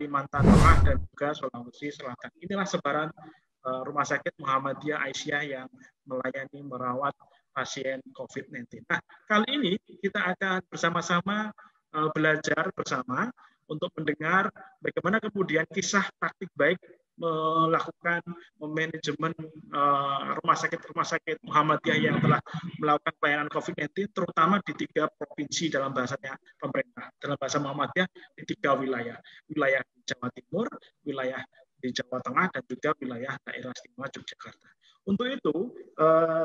Kalimantan Tengah, dan juga Sulawesi Selatan. Inilah sebaran Rumah Sakit Muhammadiyah Aisyah yang melayani merawat pasien COVID-19. Nah, kali ini kita akan bersama-sama belajar bersama untuk mendengar bagaimana kemudian kisah praktik baik melakukan manajemen rumah sakit Muhammadiyah yang telah melakukan pelayanan COVID-19, terutama di 3 provinsi dalam bahasanya pemerintah. Dalam bahasa Muhammadiyah di 3 wilayah. Wilayah di Jawa Timur, wilayah di Jawa Tengah, dan juga wilayah daerah istimewa Yogyakarta. Untuk itu,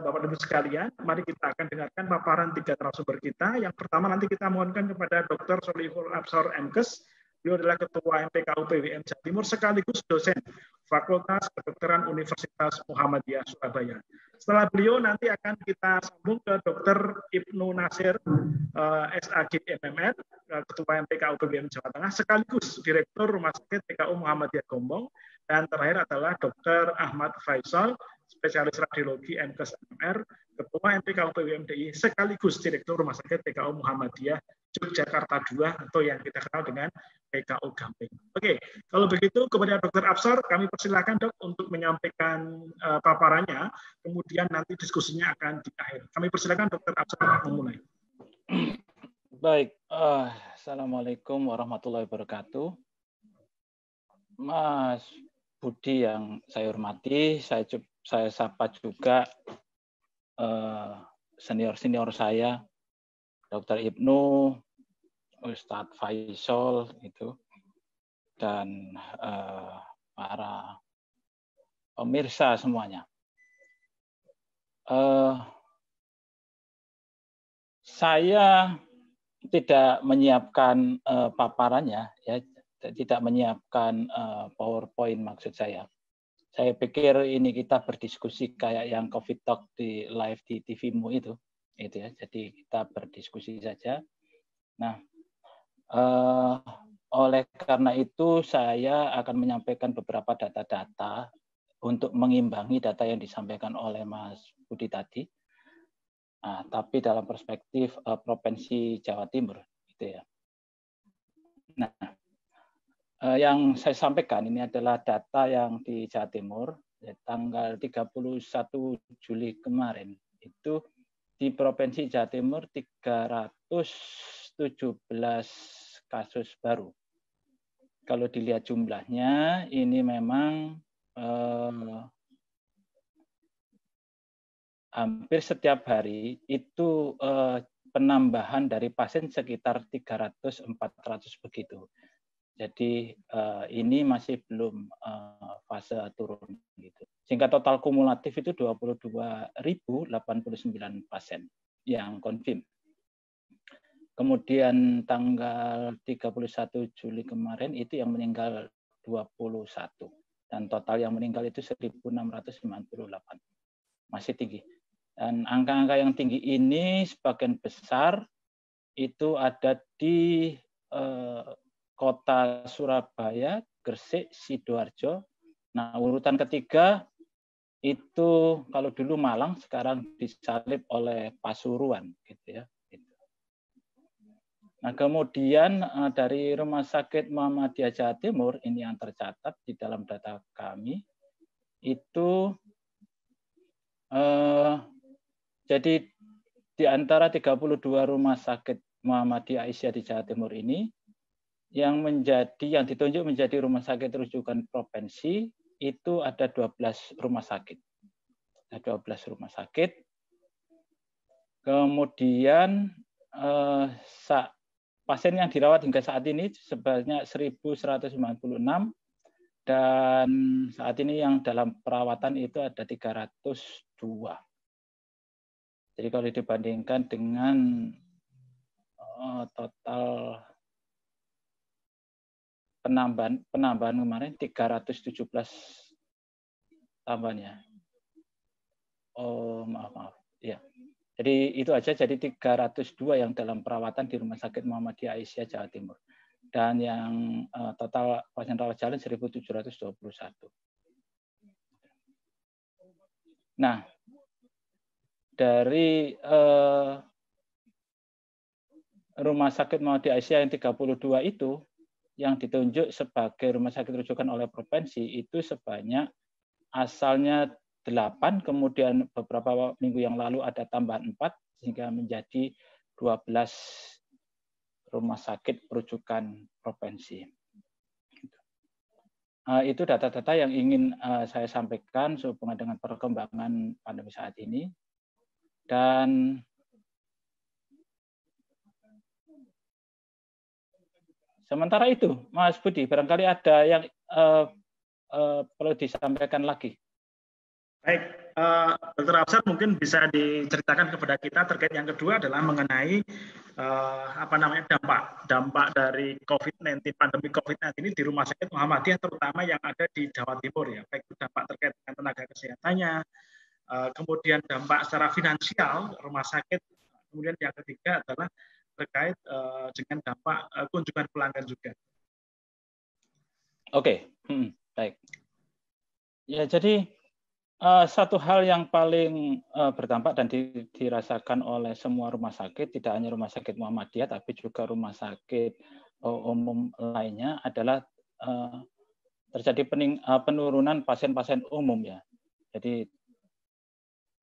Bapak Ibu sekalian, mari kita akan dengarkan paparan 3 narasumber kita. Yang pertama nanti kita mohonkan kepada Dr. Sholihul Absar MKes. Beliau adalah Ketua MPKU PWM Jawa Timur sekaligus dosen Fakultas Kedokteran Universitas Muhammadiyah Surabaya. Setelah beliau nanti akan kita sambung ke Dr. Ibnu Nasir, SAG MMR, Ketua MPKU PWM Jawa Tengah, sekaligus Direktur Rumah Sakit PKU Muhammadiyah Gombong. Dan terakhir adalah Dr. Ahmad Faisal, Spesialis Radiologi MKes MMR, Ketua MPKU PWMDI, sekaligus Direktur Rumah Sakit PKU Muhammadiyah Yogyakarta II, atau yang kita kenal dengan PKU Gamping. Oke, kalau begitu kepada Dr. Absar, kami persilakan Dok untuk menyampaikan paparannya, kemudian nanti diskusinya akan di akhir. Kami persilakan Dr. Absar memulai. Baik, Assalamualaikum warahmatullahi wabarakatuh. Mas Budi yang saya hormati, saya sapa juga senior-senior saya, Dr. Ibnu, Ustadz Faisal itu, dan para pemirsa semuanya. Saya tidak menyiapkan paparannya, ya, tidak menyiapkan PowerPoint maksud saya. Saya pikir ini kita berdiskusi kayak yang COVID Talk di live di TV-mu itu ya. Jadi kita berdiskusi saja. Nah, oleh karena itu saya akan menyampaikan beberapa data-data untuk mengimbangi data yang disampaikan oleh Mas Budi tadi. Nah, tapi dalam perspektif Provinsi Jawa Timur, gitu ya. Nah, yang saya sampaikan ini adalah data yang di Jawa Timur, tanggal 31 Juli kemarin. Itu di Provinsi Jawa Timur 317 kasus baru. Kalau dilihat jumlahnya, ini memang hampir setiap hari itu penambahan dari pasien sekitar 300-400 begitu. Jadi ini masih belum fase turun gitu. Sehingga total kumulatif itu 22.089 pasien yang confirm. Kemudian tanggal 31 Juli kemarin itu yang meninggal 21 dan total yang meninggal itu 1.698. Masih tinggi. Dan angka-angka yang tinggi ini sebagian besar itu ada di Kota Surabaya, Gresik, Sidoarjo. Nah, urutan ketiga itu kalau dulu Malang, sekarang disalip oleh Pasuruan, gitu ya. Nah, kemudian dari Rumah Sakit Muhammadiyah Jawa Timur, ini yang tercatat di dalam data kami, itu jadi di antara 32 Rumah Sakit Muhammadiyah Aisyah di Jawa Timur ini, yang ditunjuk menjadi rumah sakit rujukan provinsi itu ada 12 rumah sakit. Ada 12 rumah sakit. Kemudian pasien yang dirawat hingga saat ini sebanyak 1.196 dan saat ini yang dalam perawatan itu ada 302. Jadi kalau dibandingkan dengan total penambahan kemarin 317 tambahnya. Oh, maaf. Ya. Jadi itu aja, jadi 302 yang dalam perawatan di Rumah Sakit Muhammadiyah Aisyah Jawa Timur. Dan yang total pasien rawat jalan 1.721. Nah, dari Rumah Sakit Muhammadiyah Aisyah yang 32 itu yang ditunjuk sebagai rumah sakit rujukan oleh provinsi itu sebanyak asalnya 8, kemudian beberapa minggu yang lalu ada tambahan 4, sehingga menjadi 12 rumah sakit rujukan provinsi. Itu data-data yang ingin saya sampaikan sehubungan dengan perkembangan pandemi saat ini. Dan sementara itu, Mas Budi, barangkali ada yang perlu disampaikan lagi. Baik, Dr. Afsar mungkin bisa diceritakan kepada kita terkait yang kedua adalah mengenai dampak dari COVID-19, pandemi COVID-19 ini di Rumah Sakit Muhammadiyah, terutama yang ada di Jawa Timur ya, baik itu dampak terkait dengan tenaga kesehatannya, kemudian dampak secara finansial rumah sakit, kemudian yang ketiga adalah terkait dengan dampak kunjungan pelanggan juga. Oke, baik. Ya, jadi satu hal yang paling berdampak dan dirasakan oleh semua rumah sakit, tidak hanya Rumah Sakit Muhammadiyah, tapi juga rumah sakit umum lainnya adalah terjadi penurunan pasien-pasien umum ya. Jadi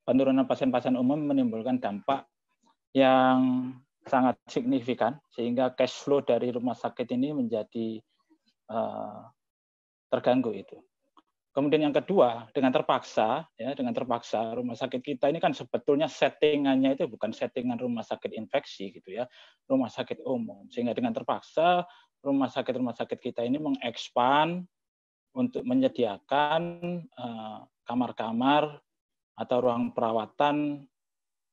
penurunan pasien-pasien umum menimbulkan dampak yang sangat signifikan, sehingga cash flow dari rumah sakit ini menjadi terganggu itu. Kemudian yang kedua, dengan terpaksa rumah sakit kita ini kan sebetulnya settingannya itu bukan settingan rumah sakit infeksi gitu ya, rumah sakit umum. Sehingga dengan terpaksa rumah sakit kita ini mengekspan untuk menyediakan kamar-kamar atau ruang perawatan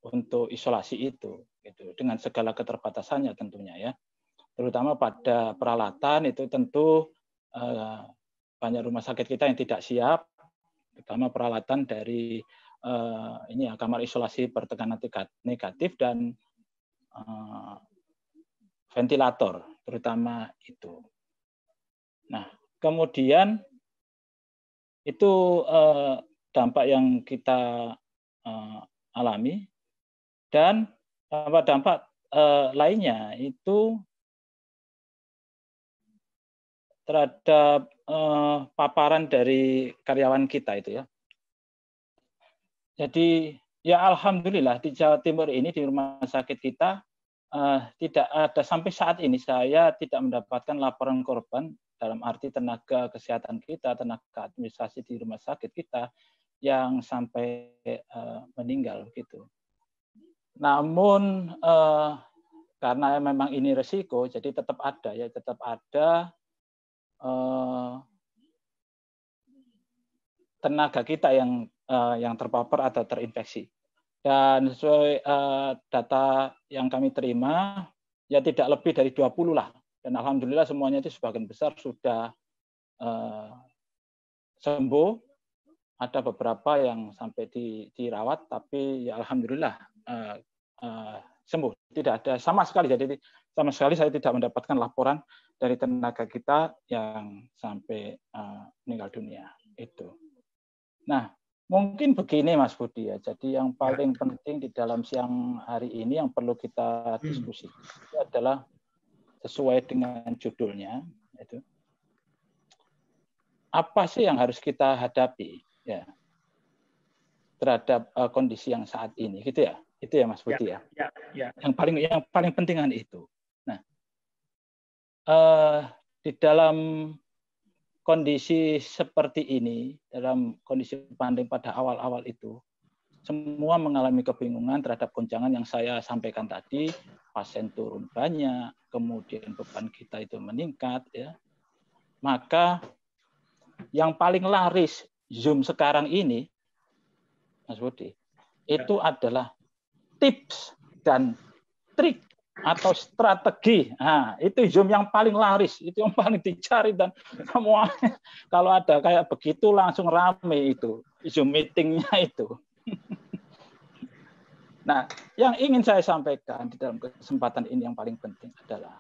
untuk isolasi itu, gitu, dengan segala keterbatasannya tentunya ya. Terutama pada peralatan itu tentu banyak rumah sakit kita yang tidak siap, terutama peralatan dari kamar isolasi bertekanan negatif dan ventilator, terutama itu. Nah, kemudian itu dampak yang kita alami, dan dampak lainnya itu terhadap paparan dari karyawan kita itu ya. Jadi ya alhamdulillah di Jawa Timur ini di rumah sakit kita tidak ada, sampai saat ini saya tidak mendapatkan laporan korban dalam arti tenaga kesehatan kita, tenaga administrasi di rumah sakit kita yang sampai meninggal gitu. Namun karena memang ini resiko, jadi tetap ada tenaga kita yang terpapar atau terinfeksi. Dan sesuai data yang kami terima, ya tidak lebih dari 20 lah. Dan alhamdulillah semuanya itu sebagian besar sudah sembuh. Ada beberapa yang sampai dirawat, tapi ya alhamdulillah sembuh. Tidak ada sama sekali. Jadi sama sekali saya tidak mendapatkan laporan dari tenaga kita yang sampai meninggal dunia itu. Nah, mungkin begini Mas Budi ya. Jadi yang paling penting di dalam siang hari ini yang perlu kita diskusikan adalah sesuai dengan judulnya, itu apa sih yang harus kita hadapi ya terhadap kondisi yang saat ini, gitu ya. Itu ya Mas Budi ya. Yang paling penting kan itu. Nah, di dalam kondisi seperti ini, dalam kondisi pandemi pada awal-awal itu, semua mengalami kebingungan terhadap goncangan yang saya sampaikan tadi, pasien turun banyak, kemudian beban kita itu meningkat, ya. Maka yang paling laris Zoom sekarang ini, Mas Budi, itu adalah tips dan trik atau strategi. Nah, itu Zoom yang paling laris, itu yang paling dicari, dan semua kalau ada kayak begitu langsung rame itu Zoom meetingnya itu. Nah, yang ingin saya sampaikan di dalam kesempatan ini yang paling penting adalah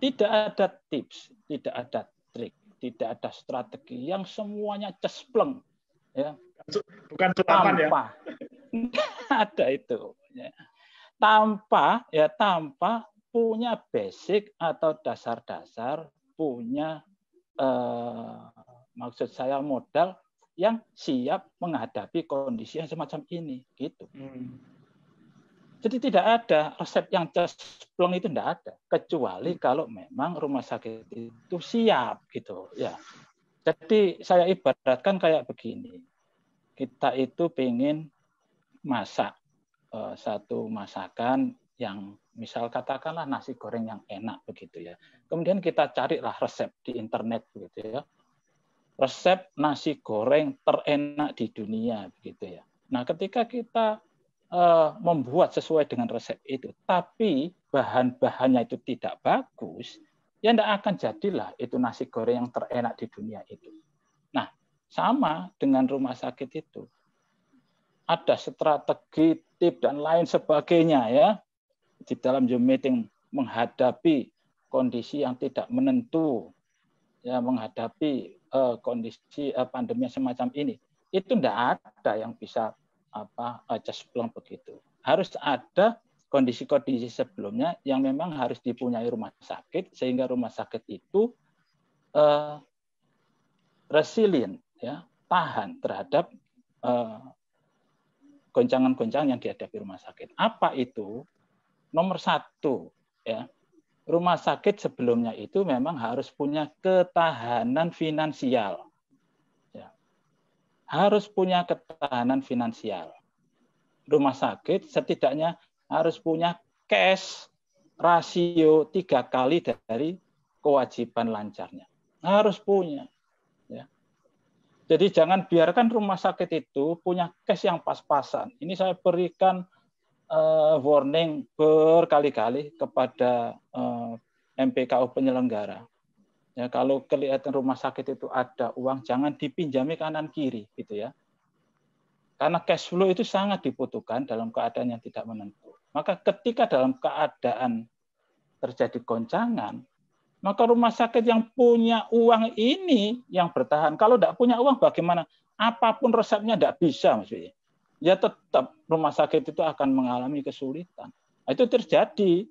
tidak ada tips, tidak ada trik, tidak ada strategi, yang semuanya cespleng, ya. Bukan sulapan ya. Ada itu. Ya. Tanpa punya basic atau dasar-dasar, punya maksud saya modal yang siap menghadapi kondisi yang semacam ini, gitu. Jadi tidak ada resep yang cesplong, itu tidak ada, kecuali kalau memang rumah sakit itu siap, gitu ya. Jadi saya ibaratkan kayak begini, kita itu pengen masak satu masakan yang misal katakanlah nasi goreng yang enak begitu ya. Kemudian kita carilah resep di internet begitu ya. Resep nasi goreng terenak di dunia begitu ya. Nah, ketika kita membuat sesuai dengan resep itu, tapi bahan-bahannya itu tidak bagus, ya tidak akan jadilah itu nasi goreng yang terenak di dunia itu. Nah, sama dengan rumah sakit itu. Ada strategi, tip, dan lain sebagainya ya di dalam Zoom meeting menghadapi kondisi yang tidak menentu, ya menghadapi kondisi pandemi semacam ini. Itu tidak ada yang bisa cesplong begitu. Harus ada kondisi-kondisi sebelumnya yang memang harus dipunyai rumah sakit sehingga rumah sakit itu resilient, ya, tahan terhadap goncangan-goncangan yang dihadapi rumah sakit. Apa itu? Nomor satu, ya, rumah sakit sebelumnya itu memang harus punya ketahanan finansial. Ya. Harus punya ketahanan finansial. Rumah sakit setidaknya harus punya cash rasio 3 kali dari kewajiban lancarnya. Harus punya. Ya. Jadi jangan biarkan rumah sakit itu punya cash yang pas-pasan. Ini saya berikan warning berkali-kali kepada MPKU penyelenggara. Ya, kalau kelihatan rumah sakit itu ada uang, jangan dipinjami kanan kiri, gitu ya. Karena cash flow itu sangat dibutuhkan dalam keadaan yang tidak menentu. Maka ketika dalam keadaan terjadi goncangan, maka rumah sakit yang punya uang ini yang bertahan. Kalau tidak punya uang bagaimana? Apapun resepnya tidak bisa, maksudnya. Ya tetap rumah sakit itu akan mengalami kesulitan. Itu terjadi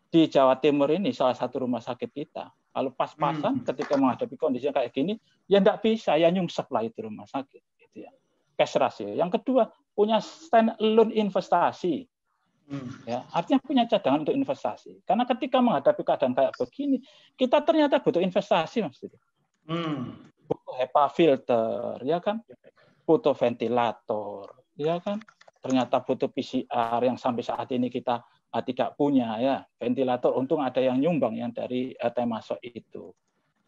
di Jawa Timur ini, salah satu rumah sakit kita. Kalau pas-pasan ketika menghadapi kondisi kayak gini, ya tidak bisa, ya nyungsep lah itu rumah sakit. Gitu ya. Cash ratio. Yang kedua, punya stand alone investasi. Ya, artinya punya cadangan untuk investasi. Karena ketika menghadapi keadaan kayak begini, kita ternyata butuh investasi, maksudnya. Butuh HEPA filter, ya kan? Butuh ventilator, ya kan? Ternyata butuh PCR yang sampai saat ini kita tidak punya, ya. Ventilator untung ada yang nyumbang yang dari Temasok itu.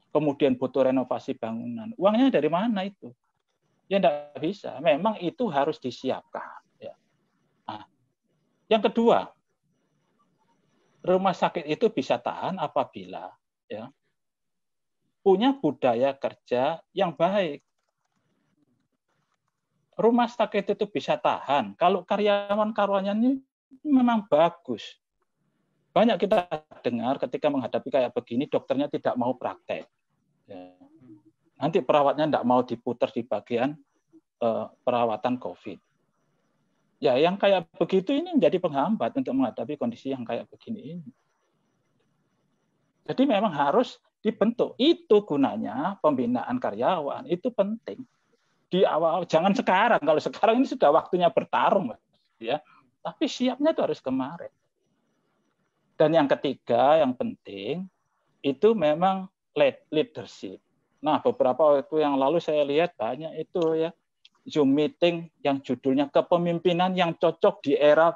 Kemudian butuh renovasi bangunan. Uangnya dari mana itu? Ya tidak bisa. Memang itu harus disiapkan. Ya. Nah, yang kedua, rumah sakit itu bisa tahan apabila ya, punya budaya kerja yang baik. Rumah sakit itu bisa tahan kalau karyawan-karyawannya memang bagus. Banyak kita dengar ketika menghadapi kayak begini, dokternya tidak mau praktek. Ya. Nanti perawatnya tidak mau diputar di bagian perawatan COVID. Ya, yang kayak begitu ini menjadi penghambat untuk menghadapi kondisi yang kayak begini ini. Jadi memang harus dibentuk. Itu gunanya pembinaan karyawan. Itu penting. Di awal, jangan sekarang. Kalau sekarang ini sudah waktunya bertarung. Ya. Tapi siapnya itu harus kemarin. Dan yang ketiga, yang penting, itu memang leadership. Nah, beberapa waktu yang lalu saya lihat banyak itu ya, Zoom meeting yang judulnya kepemimpinan yang cocok di era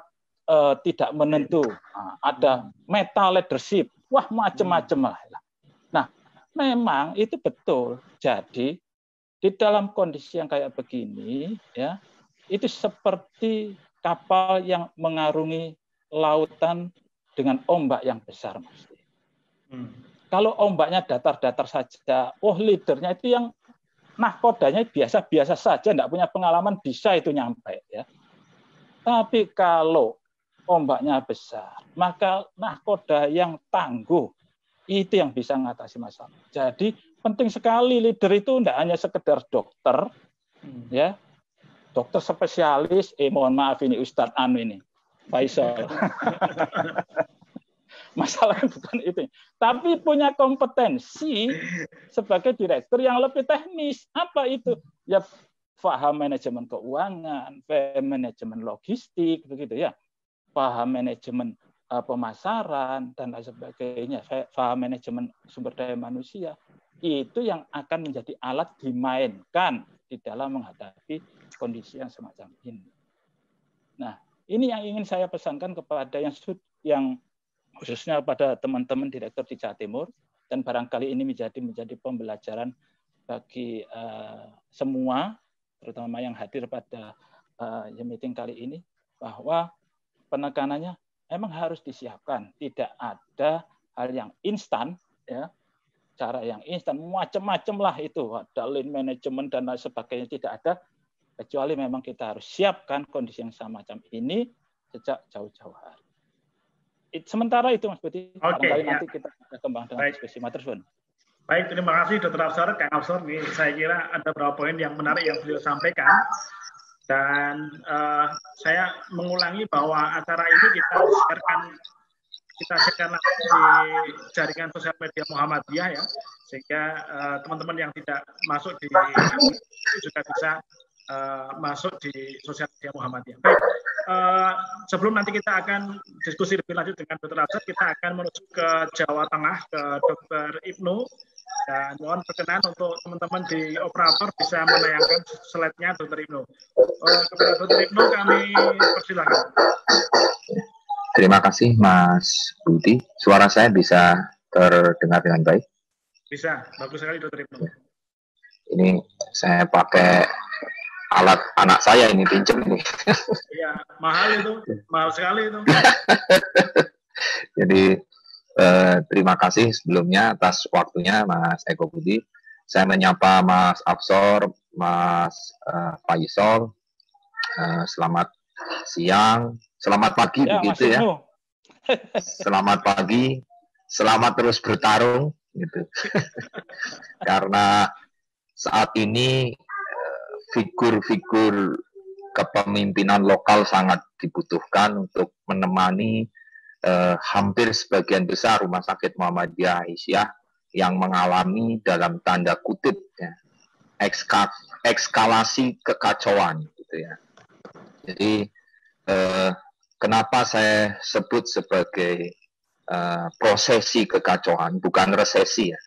tidak menentu. Nah, ada meta leadership. Wah, macam-macam lah. Nah, memang itu betul. Jadi di dalam kondisi yang kayak begini, ya, itu seperti kapal yang mengarungi lautan dengan ombak yang besar, Mas. Kalau ombaknya datar-datar saja, leadernya itu yang nahkodanya biasa-biasa saja, tidak punya pengalaman, bisa itu nyampe. Ya. Tapi kalau ombaknya besar, maka nahkoda yang tangguh, itu yang bisa mengatasi masalah. Jadi penting sekali leader itu tidak hanya sekedar dokter, ya, dokter spesialis, mohon maaf ini Ustadz Anu ini, Faisal. Masalahnya bukan itu. Tapi punya kompetensi sebagai direktur yang lebih teknis. Apa itu? Ya paham manajemen keuangan, paham manajemen logistik, begitu ya. Paham manajemen pemasaran dan lain sebagainya. Paham manajemen sumber daya manusia. Itu yang akan menjadi alat dimainkan di dalam menghadapi kondisi yang semacam ini. Nah, ini yang ingin saya pesankan kepada yang khususnya pada teman-teman direktur di Jawa Timur, dan barangkali ini menjadi pembelajaran bagi semua, terutama yang hadir pada meeting kali ini, bahwa penekanannya memang harus disiapkan. Tidak ada hal yang instan, ya, cara yang instan, macam-macam lah itu, ada lean management dan lain sebagainya, tidak ada, kecuali memang kita harus siapkan kondisi yang semacam ini sejak jauh-jauh hari. Sementara itu Mas Budi, barangkali nanti kita kembang dengan diskusi Matersun. Baik, terima kasih Dr. Afsar, Kang Afsar. Saya kira ada beberapa poin yang menarik yang beliau sampaikan. Dan saya mengulangi bahwa acara ini kita share di jaringan sosial media Muhammadiyah ya, sehingga teman-teman yang tidak masuk di juga bisa masuk di sosial media Muhammadiyah. Baik, sebelum nanti kita akan diskusi lebih lanjut dengan Dr. Afsar, kita akan menuju ke Jawa Tengah, ke Dr. Ibnu, dan mohon berkenan untuk teman-teman di operator bisa menayangkan slide-nya Dr. Ibnu. Kepada Dr. Ibnu kami persilakan. Terima kasih Mas Budi. Suara saya bisa terdengar dengan baik? Bisa, bagus sekali Dr. Ibnu. Ini saya pakai alat anak saya ini, pinjam ini. Iya, mahal itu, mahal sekali itu. Jadi terima kasih sebelumnya atas waktunya Mas Eko Budi. Saya menyapa Mas Afsar, Mas Faisal. Selamat siang, selamat pagi ya, begitu ya. Selamat pagi, selamat terus bertarung gitu. Karena saat ini figur-figur kepemimpinan lokal sangat dibutuhkan untuk menemani hampir sebagian besar Rumah Sakit Muhammadiyah Aisyah yang mengalami dalam tanda kutip ya, ekskalasi kekacauan gitu ya. Jadi kenapa saya sebut sebagai prosesi kekacauan, bukan resesi ya?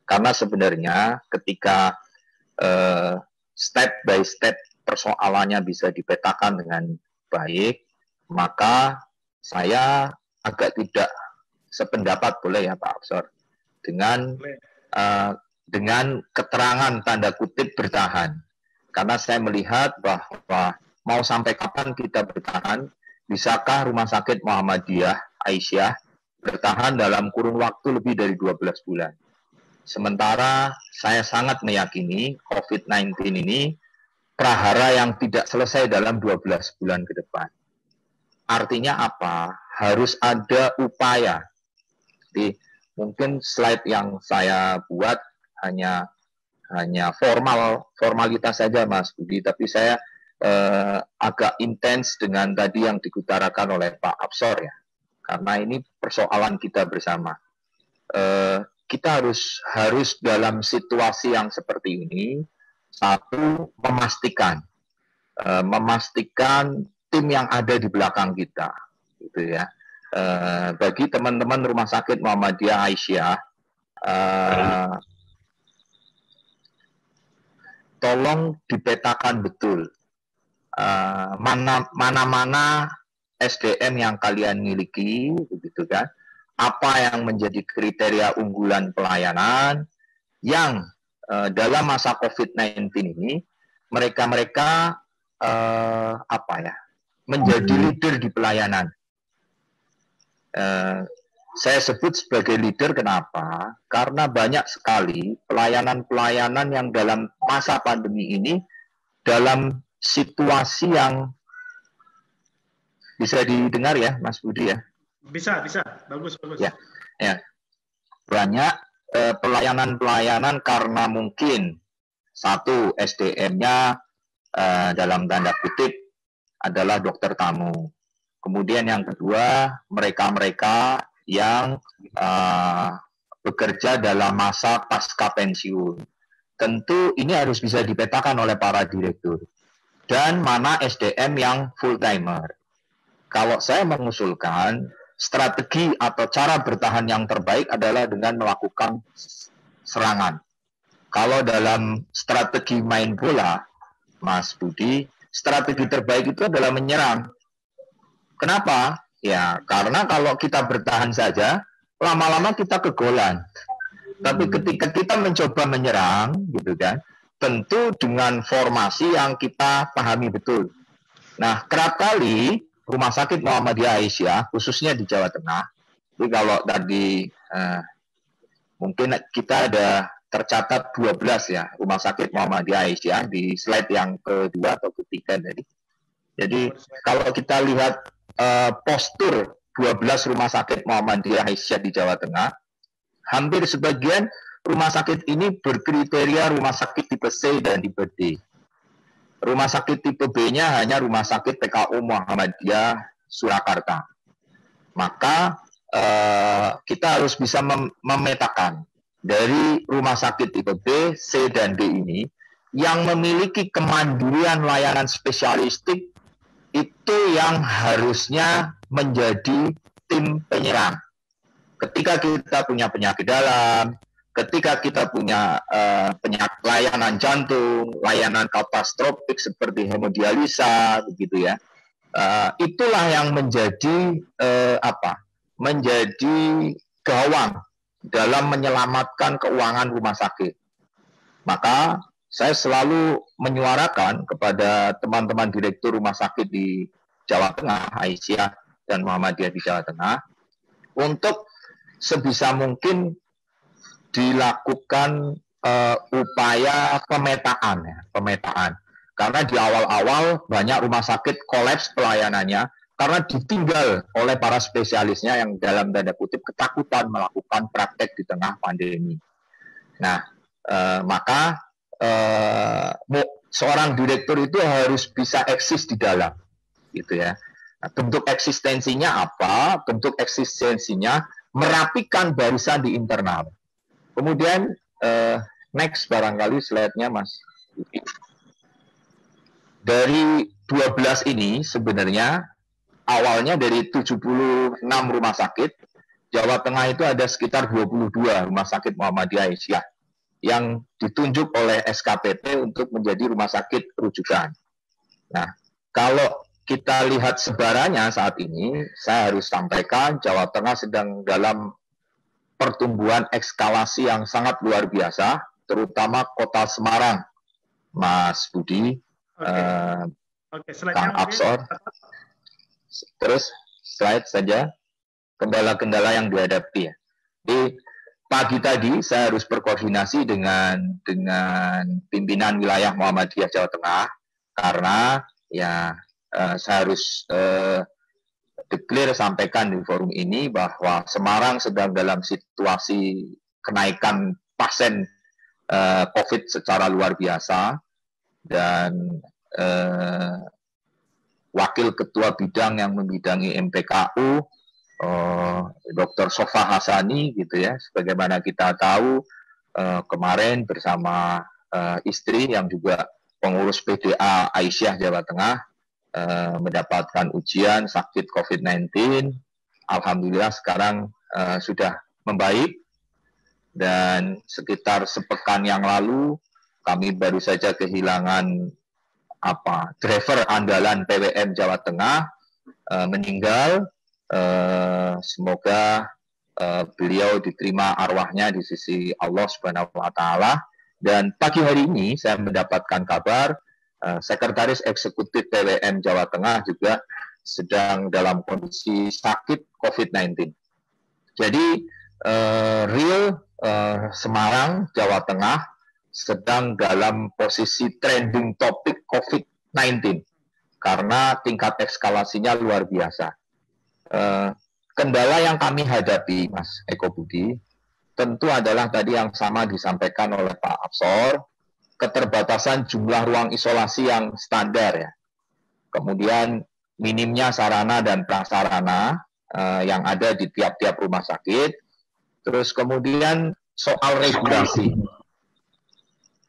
Karena sebenarnya ketika step by step persoalannya bisa dipetakan dengan baik, maka saya agak tidak sependapat, boleh ya Pak Afsar, dengan keterangan tanda kutip bertahan. Karena saya melihat bahwa mau sampai kapan kita bertahan, bisakah Rumah Sakit Muhammadiyah Aisyah bertahan dalam kurun waktu lebih dari 12 bulan. Sementara saya sangat meyakini COVID-19 ini prahara yang tidak selesai dalam 12 bulan ke depan. Artinya apa? Harus ada upaya. Jadi mungkin slide yang saya buat hanya formalitas saja Mas Budi, tapi saya agak intens dengan tadi yang diutarakan oleh Pak Afsar ya. Karena ini persoalan kita bersama. Kita harus dalam situasi yang seperti ini, satu, memastikan tim yang ada di belakang kita, gitu ya. Bagi teman-teman Rumah Sakit Muhammadiyah Aisyah, tolong dipetakan betul mana-mana SDM yang kalian miliki, begitu kan? Apa yang menjadi kriteria unggulan pelayanan yang dalam masa COVID-19 ini mereka menjadi leader di pelayanan. Saya sebut sebagai leader kenapa? Karena banyak sekali pelayanan-pelayanan yang dalam masa pandemi ini dalam situasi yang bisa didengar ya Mas Budi ya? Bisa, bagus. Ya. Banyak pelayanan-pelayanan karena mungkin satu SDM-nya dalam tanda kutip adalah dokter tamu. Kemudian yang kedua, mereka yang bekerja dalam masa pasca pensiun. Tentu ini harus bisa dipetakan oleh para direktur. Dan mana SDM yang full-timer. Kalau saya mengusulkan, strategi atau cara bertahan yang terbaik adalah dengan melakukan serangan. Kalau dalam strategi main bola, Mas Budi, strategi terbaik itu adalah menyerang. Kenapa? Ya, karena kalau kita bertahan saja, lama-lama kita kegolan. Tapi ketika kita mencoba menyerang, gitu kan, tentu dengan formasi yang kita pahami betul. Nah, kerap kali Rumah Sakit Muhammadiyah Aisyah, khususnya di Jawa Tengah, jadi kalau tadi mungkin kita ada tercatat 12 ya, Rumah Sakit Muhammadiyah Aisyah di slide yang kedua atau ketiga tadi. Jadi kalau kita lihat postur 12 Rumah Sakit Muhammadiyah Aisyah di Jawa Tengah, hampir sebagian rumah sakit ini berkriteria rumah sakit tipe C dan tipe D. Rumah sakit tipe B-nya hanya Rumah Sakit PKU Muhammadiyah Surakarta. Maka kita harus bisa memetakan dari rumah sakit tipe B, C, dan D ini yang memiliki kemandirian layanan spesialistik itu yang harusnya menjadi tim penyerang. Ketika kita punya penyakit dalam, ketika kita punya penyakit layanan jantung, layanan katastrofik seperti hemodialisa, begitu ya, itulah yang menjadi menjadi gawang dalam menyelamatkan keuangan rumah sakit. Maka saya selalu menyuarakan kepada teman-teman direktur rumah sakit di Jawa Tengah, Aisyah dan Muhammadiyah di Jawa Tengah, untuk sebisa mungkin dilakukan upaya pemetaan. Karena di awal-awal banyak rumah sakit kolaps pelayanannya karena ditinggal oleh para spesialisnya yang dalam tanda kutip ketakutan melakukan praktek di tengah pandemi. Nah, maka seorang direktur itu harus bisa eksis di dalam, gitu ya. Nah, bentuk eksistensinya apa? Bentuk eksistensinya merapikan barisan di internal. Kemudian next barangkali slide-nya Mas. Dari 12 ini sebenarnya awalnya dari 76 rumah sakit, Jawa Tengah itu ada sekitar 22 rumah sakit Muhammadiyah Aisyah yang ditunjuk oleh SKPT untuk menjadi rumah sakit rujukan. Nah, kalau kita lihat sebarannya saat ini, saya harus sampaikan Jawa Tengah sedang dalam pertumbuhan ekskalasi yang sangat luar biasa, terutama kota Semarang, Mas Budi, Kang Absor. Terus slide saja, kendala-kendala yang dihadapi ya. Di pagi tadi saya harus berkoordinasi dengan pimpinan wilayah Muhammadiyah Jawa Tengah, karena ya saya harus declare sampaikan di forum ini bahwa Semarang sedang dalam situasi kenaikan pasien COVID secara luar biasa, dan Wakil Ketua Bidang yang membidangi MPKU, Dr. Sofa Hasani, gitu ya, sebagaimana kita tahu kemarin bersama istri yang juga pengurus PDA Aisyah Jawa Tengah, mendapatkan ujian sakit COVID-19. Alhamdulillah sekarang sudah membaik, dan sekitar sepekan yang lalu kami baru saja kehilangan driver andalan PWM Jawa Tengah, meninggal. Semoga beliau diterima arwahnya di sisi Allah Subhanahu wa Ta'ala. Dan pagi hari ini saya mendapatkan kabar Sekretaris Eksekutif PWM Jawa Tengah juga sedang dalam kondisi sakit COVID-19. Jadi real Semarang, Jawa Tengah sedang dalam posisi trending topik COVID-19 karena tingkat eskalasinya luar biasa. Kendala yang kami hadapi, Mas Eko Budi, tentu adalah tadi yang sama disampaikan oleh Pak Absor, keterbatasan jumlah ruang isolasi yang standar ya. Kemudian minimnya sarana dan prasarana yang ada di tiap-tiap rumah sakit. Terus kemudian soal regulasi.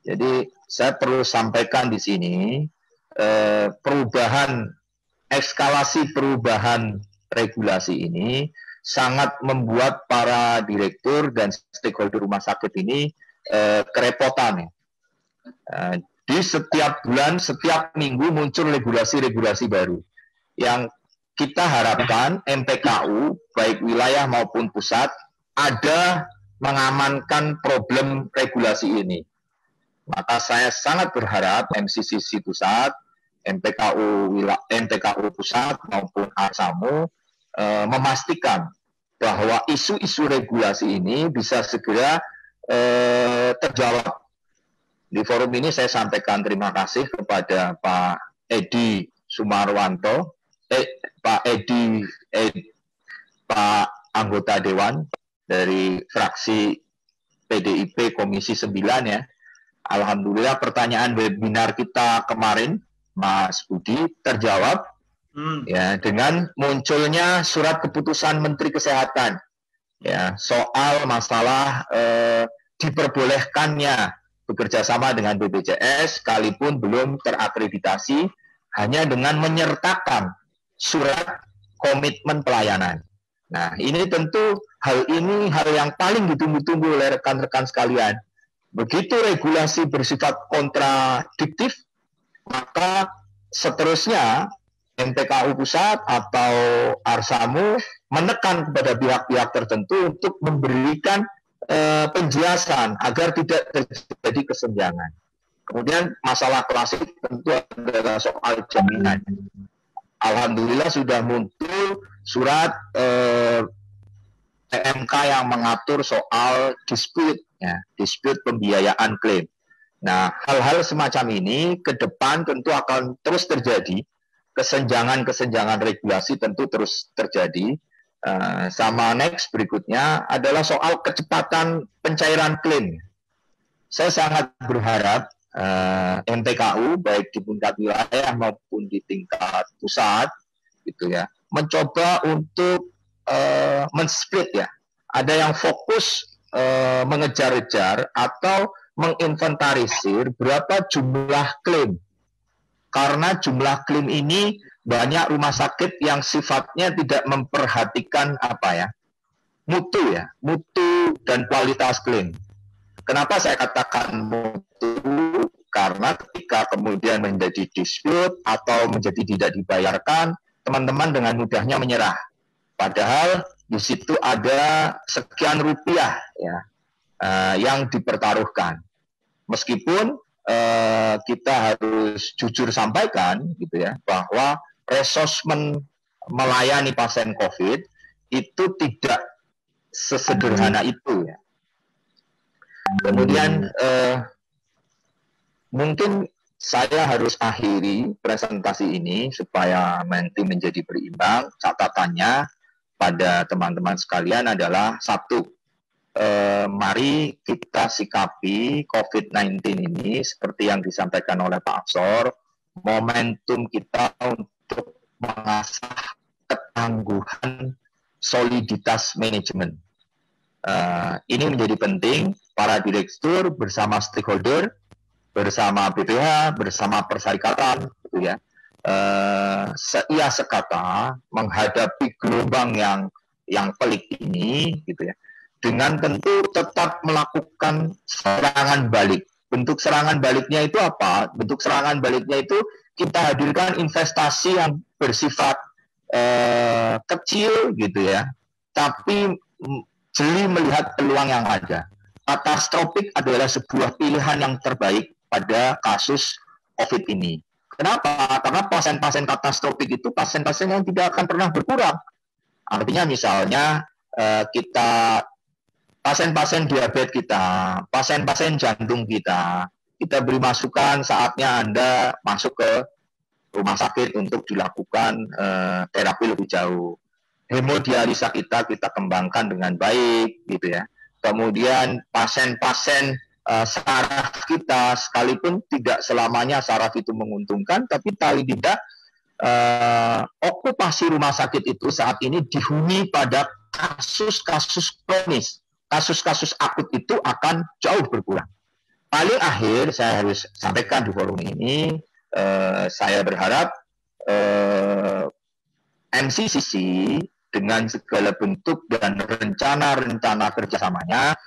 Jadi saya perlu sampaikan di sini eskalasi perubahan regulasi ini sangat membuat para direktur dan stakeholder rumah sakit ini kerepotan. Di setiap bulan, setiap minggu muncul regulasi-regulasi baru. Yang kita harapkan MPKU, baik wilayah maupun pusat, ada mengamankan problem regulasi ini. Maka saya sangat berharap MCCC pusat, MPKU pusat maupun ARSAMU memastikan bahwa isu-isu regulasi ini bisa segera terjawab. Di forum ini saya sampaikan terima kasih kepada Pak Edi Sumarwanto, Pak anggota Dewan dari fraksi PDIP Komisi 9 ya. Alhamdulillah pertanyaan webinar kita kemarin, Mas Budi, terjawab ya dengan munculnya surat keputusan Menteri Kesehatan ya soal masalah diperbolehkannya bekerja sama dengan BPJS sekalipun belum terakreditasi hanya dengan menyertakan surat komitmen pelayanan. Nah, ini tentu hal yang paling ditunggu-tunggu oleh rekan-rekan sekalian. Begitu regulasi bersifat kontradiktif, maka seterusnya MPKU pusat atau ARSAMU menekan kepada pihak-pihak tertentu untuk memberikan penjelasan agar tidak terjadi kesenjangan. Kemudian masalah klasik tentu adalah soal jaminan. Alhamdulillah sudah muncul surat PMK yang mengatur soal dispute pembiayaan klaim. Nah, hal-hal semacam ini ke depan tentu akan terus terjadi. Kesenjangan regulasi tentu terus terjadi. Sama next berikutnya adalah soal kecepatan pencairan klaim. Saya sangat berharap MPKU baik di tingkat wilayah maupun di tingkat pusat gitu ya, mencoba untuk men-split ya. Ada yang fokus mengejar-ejar atau menginventarisir berapa jumlah klaim. Karena jumlah klaim ini banyak rumah sakit yang sifatnya tidak memperhatikan mutu dan kualitas klaim. Kenapa saya katakan mutu? Karena ketika kemudian menjadi dispute atau menjadi tidak dibayarkan, teman-teman dengan mudahnya menyerah. Padahal di situ ada sekian rupiah ya yang dipertaruhkan. Meskipun kita harus jujur sampaikan gitu ya bahwa resourcement melayani pasien COVID itu tidak sesederhana itu ya. Kemudian mungkin saya harus akhiri presentasi ini supaya nanti menjadi berimbang. Catatannya pada teman-teman sekalian adalah satu, mari kita sikapi COVID-19 ini seperti yang disampaikan oleh Pak Afsor, momentum kita untuk mengasah ketangguhan soliditas manajemen. Ini menjadi penting para direktur bersama stakeholder, bersama BPH, bersama persyarikatan, gitu ya. Seia sekata menghadapi gelombang yang pelik ini, gitu ya. Dengan tentu tetap melakukan serangan balik. Bentuk serangan baliknya itu apa? Bentuk serangan baliknya itu kita hadirkan investasi yang bersifat kecil, gitu ya. Tapi jeli melihat peluang yang ada. Katastrofik adalah sebuah pilihan yang terbaik pada kasus COVID ini. Kenapa? Karena pasien-pasien katastrofik itu pasien-pasien yang tidak akan pernah berkurang. Artinya misalnya pasien-pasien diabetes kita, pasien-pasien jantung kita beri masukan saatnya Anda masuk ke rumah sakit untuk dilakukan terapi lebih jauh. Hemodialisa kita kembangkan dengan baik, gitu ya. Kemudian pasien-pasien saraf kita, sekalipun tidak selamanya saraf itu menguntungkan, tapi paling tidak okupasi rumah sakit itu saat ini dihuni pada kasus-kasus kronis. Kasus-kasus akut itu akan jauh berkurang. Paling akhir saya harus sampaikan di forum ini, saya berharap MCCC dengan segala bentuk dan rencana-rencana kerjasamanya,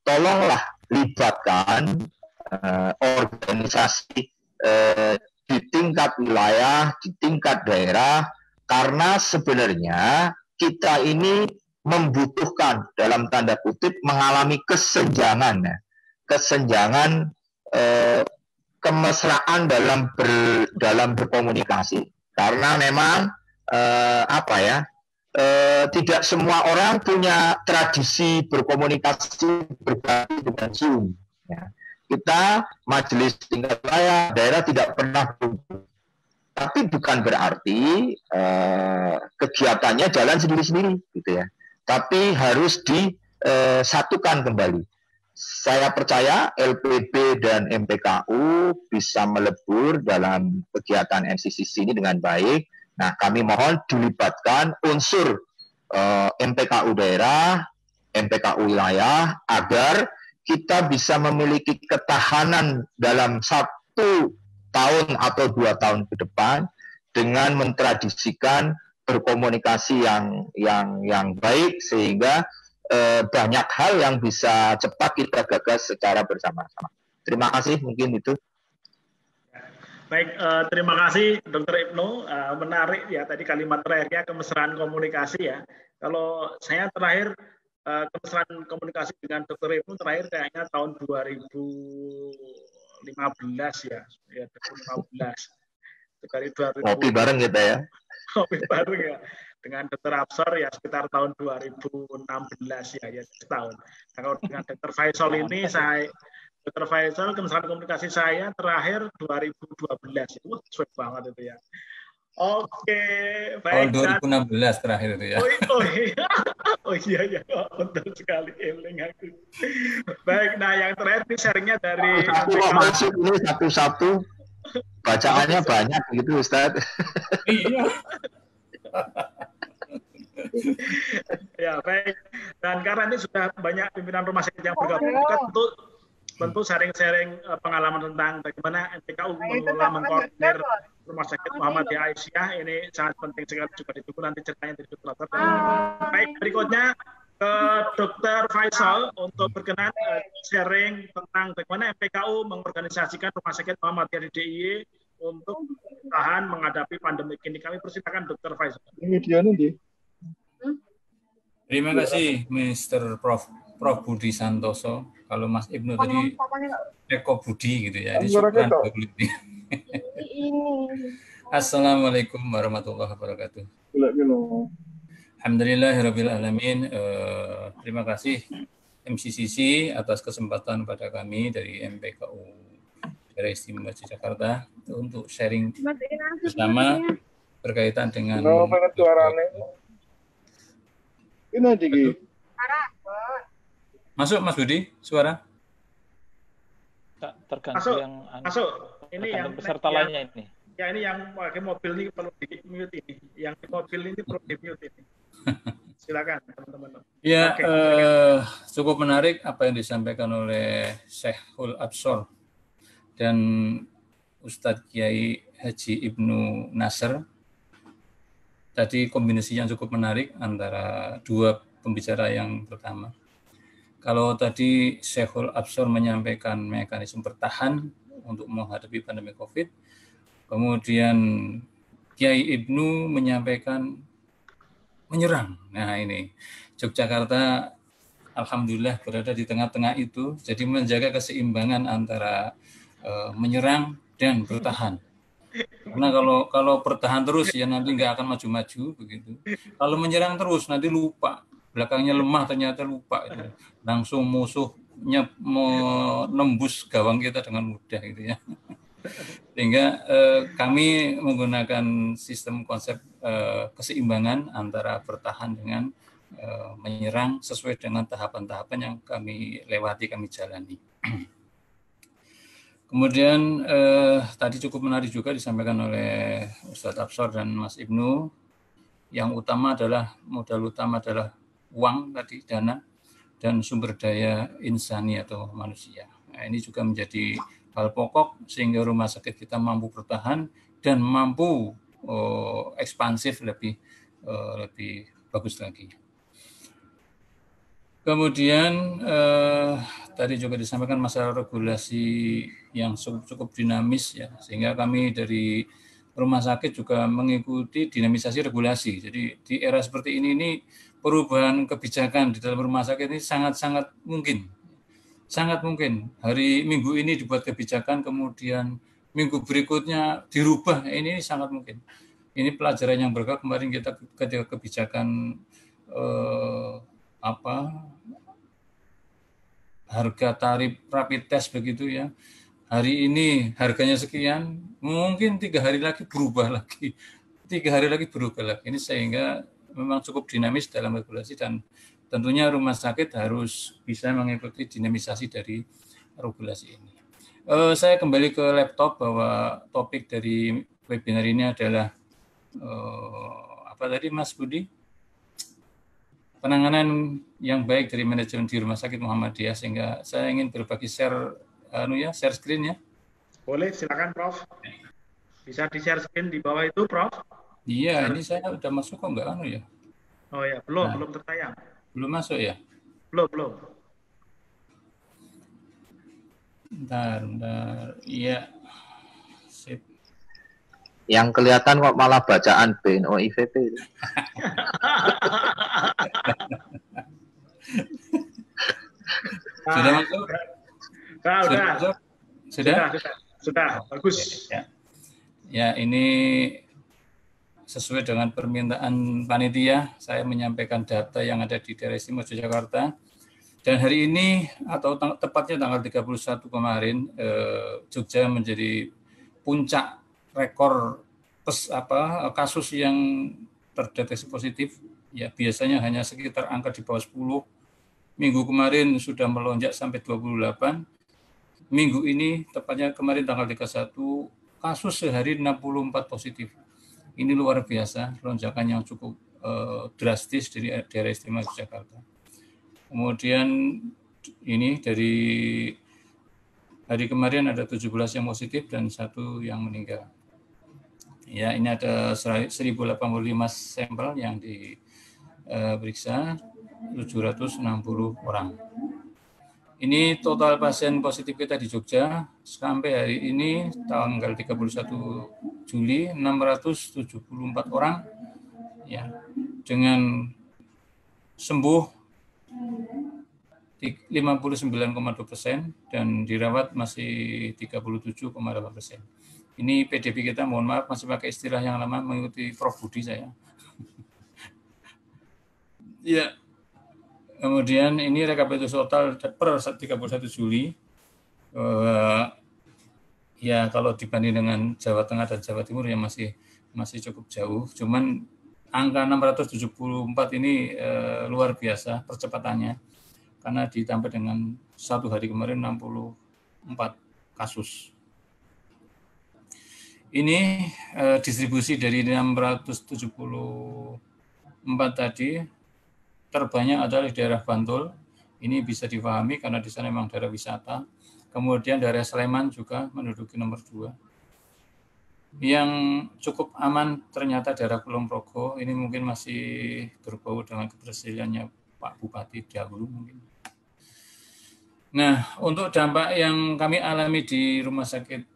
tolonglah libatkan organisasi di tingkat wilayah, di tingkat daerah, karena sebenarnya kita ini membutuhkan dalam tanda kutip mengalami kesenjangan, kemesraan dalam berkomunikasi, karena memang tidak semua orang punya tradisi berkomunikasi berbagi dengan Zoom. Ya. Kita majelis tingkat wilayah daerah tidak pernah berkumpul. Tapi bukan berarti kegiatannya jalan sendiri-sendiri, gitu ya. Tapi harus disatukan kembali. Saya percaya LPB dan MPKU bisa melebur dalam kegiatan MCCC ini dengan baik. Nah, kami mohon dilibatkan unsur MPKU daerah, MPKU wilayah, agar kita bisa memiliki ketahanan dalam 1 tahun atau 2 tahun ke depan dengan mentradisikan berkomunikasi yang baik, sehingga banyak hal yang bisa cepat kita gagas secara bersama-sama. Terima kasih, mungkin itu. Baik, terima kasih Dr. Ibnu. Menarik ya tadi kalimat terakhirnya, kemesraan komunikasi ya. Kalau saya terakhir kemesraan komunikasi dengan Dr. Ibnu terakhir kayaknya tahun 2015 ya 2015. Dari 2000. Kopi bareng kita ya. Kopi bareng ya. Dengan Dr. Absor ya sekitar tahun 2016 ya setahun. Nah, kalau dengan Dr. Faisal ini Dr. Faisal kemesraan komunikasi saya terakhir 2012 itu sesuai banget itu ya. Oke, baik. Tahun 2016 terakhir itu ya. Oh iya, betul sekali. Eling aku. Baik, nah yang terakhir ini sharingnya dari masuk ini satu-satu. Bacaannya banyak gitu, Ustaz. Iya. Ya, baik. Dan karena ini sudah banyak pimpinan rumah sakit yang bergabung, tentu sharing-sharing pengalaman tentang bagaimana MPKU mengelola mengkoordinir Rumah Sakit Muhammadiyah Aisyah ini sangat penting sekali, juga ditunggu nanti ceritanya dari Dr. Baik, berikutnya ke Dr. Faisal untuk berkenan sharing tentang bagaimana MPKU mengorganisasikan Rumah Sakit Muhammadiyah di DIY untuk tahan menghadapi pandemi ini. Kami persilakan Dr. Faisal. Terima kasih Mr. Prof Budi Santoso. Kalau Mas Ibnu tadi Eko Budi gitu ya. Assalamualaikum warahmatullahi wabarakatuh. Alhamdulillahirabbil alamin. Terima kasih MCCC atas kesempatan pada kami dari MPKU Daerah Istimewa Yogyakarta untuk sharing bersama berkaitan dengan Masuk Mas Budi, suara? Tergantung masuk. Ini yang peserta lainnya ini. Ya ini yang pakai mobil ini perlu di mute ini. Yang di mobil ini perlu di mute ini. Silakan teman-teman. Ya, cukup menarik apa yang disampaikan oleh Syekhul Absor dan Ustadz Kiai Haji Ibnu Nasr. Tadi kombinasinya cukup menarik antara dua pembicara yang pertama. Kalau tadi Syekhul Absor menyampaikan mekanisme bertahan untuk menghadapi pandemi COVID, kemudian Kiai Ibnu menyampaikan menyerang. Nah ini, Yogyakarta alhamdulillah berada di tengah-tengah itu, jadi menjaga keseimbangan antara menyerang dan bertahan. Karena kalau bertahan terus ya nanti nggak akan maju-maju begitu. Kalau menyerang terus nanti lupa, belakangnya lemah ternyata lupa itu. Langsung musuhnya menembus gawang kita dengan mudah gitu ya. Sehingga kami menggunakan sistem konsep keseimbangan antara bertahan dengan menyerang sesuai dengan tahapan-tahapan yang kami lewati, kami jalani. Kemudian tadi cukup menarik juga disampaikan oleh Ustadz Absor dan Mas Ibnu. Yang utama adalah modal utama adalah uang tadi, dana, dan sumber daya insani atau manusia. Nah, ini juga menjadi hal pokok sehingga rumah sakit kita mampu bertahan dan mampu ekspansif lebih bagus lagi. Kemudian tadi juga disampaikan masalah regulasi yang cukup dinamis ya, sehingga kami dari rumah sakit juga mengikuti dinamisasi regulasi. Jadi di era seperti ini perubahan kebijakan di dalam rumah sakit ini sangat-sangat mungkin. Sangat mungkin. Hari Minggu ini dibuat kebijakan, kemudian minggu berikutnya dirubah. Ini sangat mungkin. Ini pelajaran yang berkah. Kemarin kita ketika kebijakan harga tarif rapid test begitu ya. Hari ini harganya sekian, mungkin 3 hari lagi berubah lagi. 3 hari lagi berubah lagi. Ini sehingga memang cukup dinamis dalam regulasi dan tentunya rumah sakit harus bisa mengikuti dinamisasi dari regulasi ini. Saya kembali ke laptop bahwa topik dari webinar ini adalah apa tadi Mas Budi? Penanganan yang baik dari manajemen di Rumah Sakit Muhammadiyah, sehingga saya ingin berbagi share screen ya. Boleh, silakan Prof. Bisa di-share screen di bawah itu, Prof? Iya, ini saya udah masuk kok enggak ya? Oh ya, belum tertayang. Belum masuk ya? Belum. Bentar. Iya. Sip. Yang kelihatan kok malah bacaan BNO IVP itu. Sudah masuk? Sudah. Bagus. Ya, ini sesuai dengan permintaan panitia, saya menyampaikan data yang ada di daerah istimewa Yogyakarta. Dan hari ini atau tepatnya tanggal 31 kemarin, Jogja menjadi puncak rekor kasus yang terdeteksi positif. Ya, biasanya hanya sekitar angka di bawah 10. Minggu kemarin sudah melonjak sampai 28. Minggu ini, tepatnya kemarin tanggal 31, kasus sehari 64 positif. Ini luar biasa, lonjakan yang cukup drastis dari daerah istimewa Yogyakarta. Kemudian ini dari hari kemarin ada 17 yang positif dan 1 yang meninggal. Ya, ini ada 1085 sampel yang diperiksa, 760 orang. Ini total pasien positif kita di Jogja sampai hari ini tanggal 31 Juli 674 orang ya, dengan sembuh 59,2% dan dirawat masih 37,8%. Ini PDB kita, mohon maaf masih pakai istilah yang lama mengikuti Prof Budi saya. Ya. Kemudian ini rekapitulasi total per 31 Juli. Ya kalau dibanding dengan Jawa Tengah dan Jawa Timur ya masih cukup jauh. Cuman angka 674 ini luar biasa percepatannya. Karena ditambah dengan 1 hari kemarin 64 kasus. Ini distribusi dari 674 tadi. Terbanyak adalah di daerah Bantul. Ini bisa dipahami karena di sana memang daerah wisata. Kemudian daerah Sleman juga menduduki nomor 2. Yang cukup aman ternyata daerah Kulon Progo. Ini mungkin masih berbau dengan kebersihannya Pak Bupati dahulu mungkin. Nah, untuk dampak yang kami alami di Rumah Sakit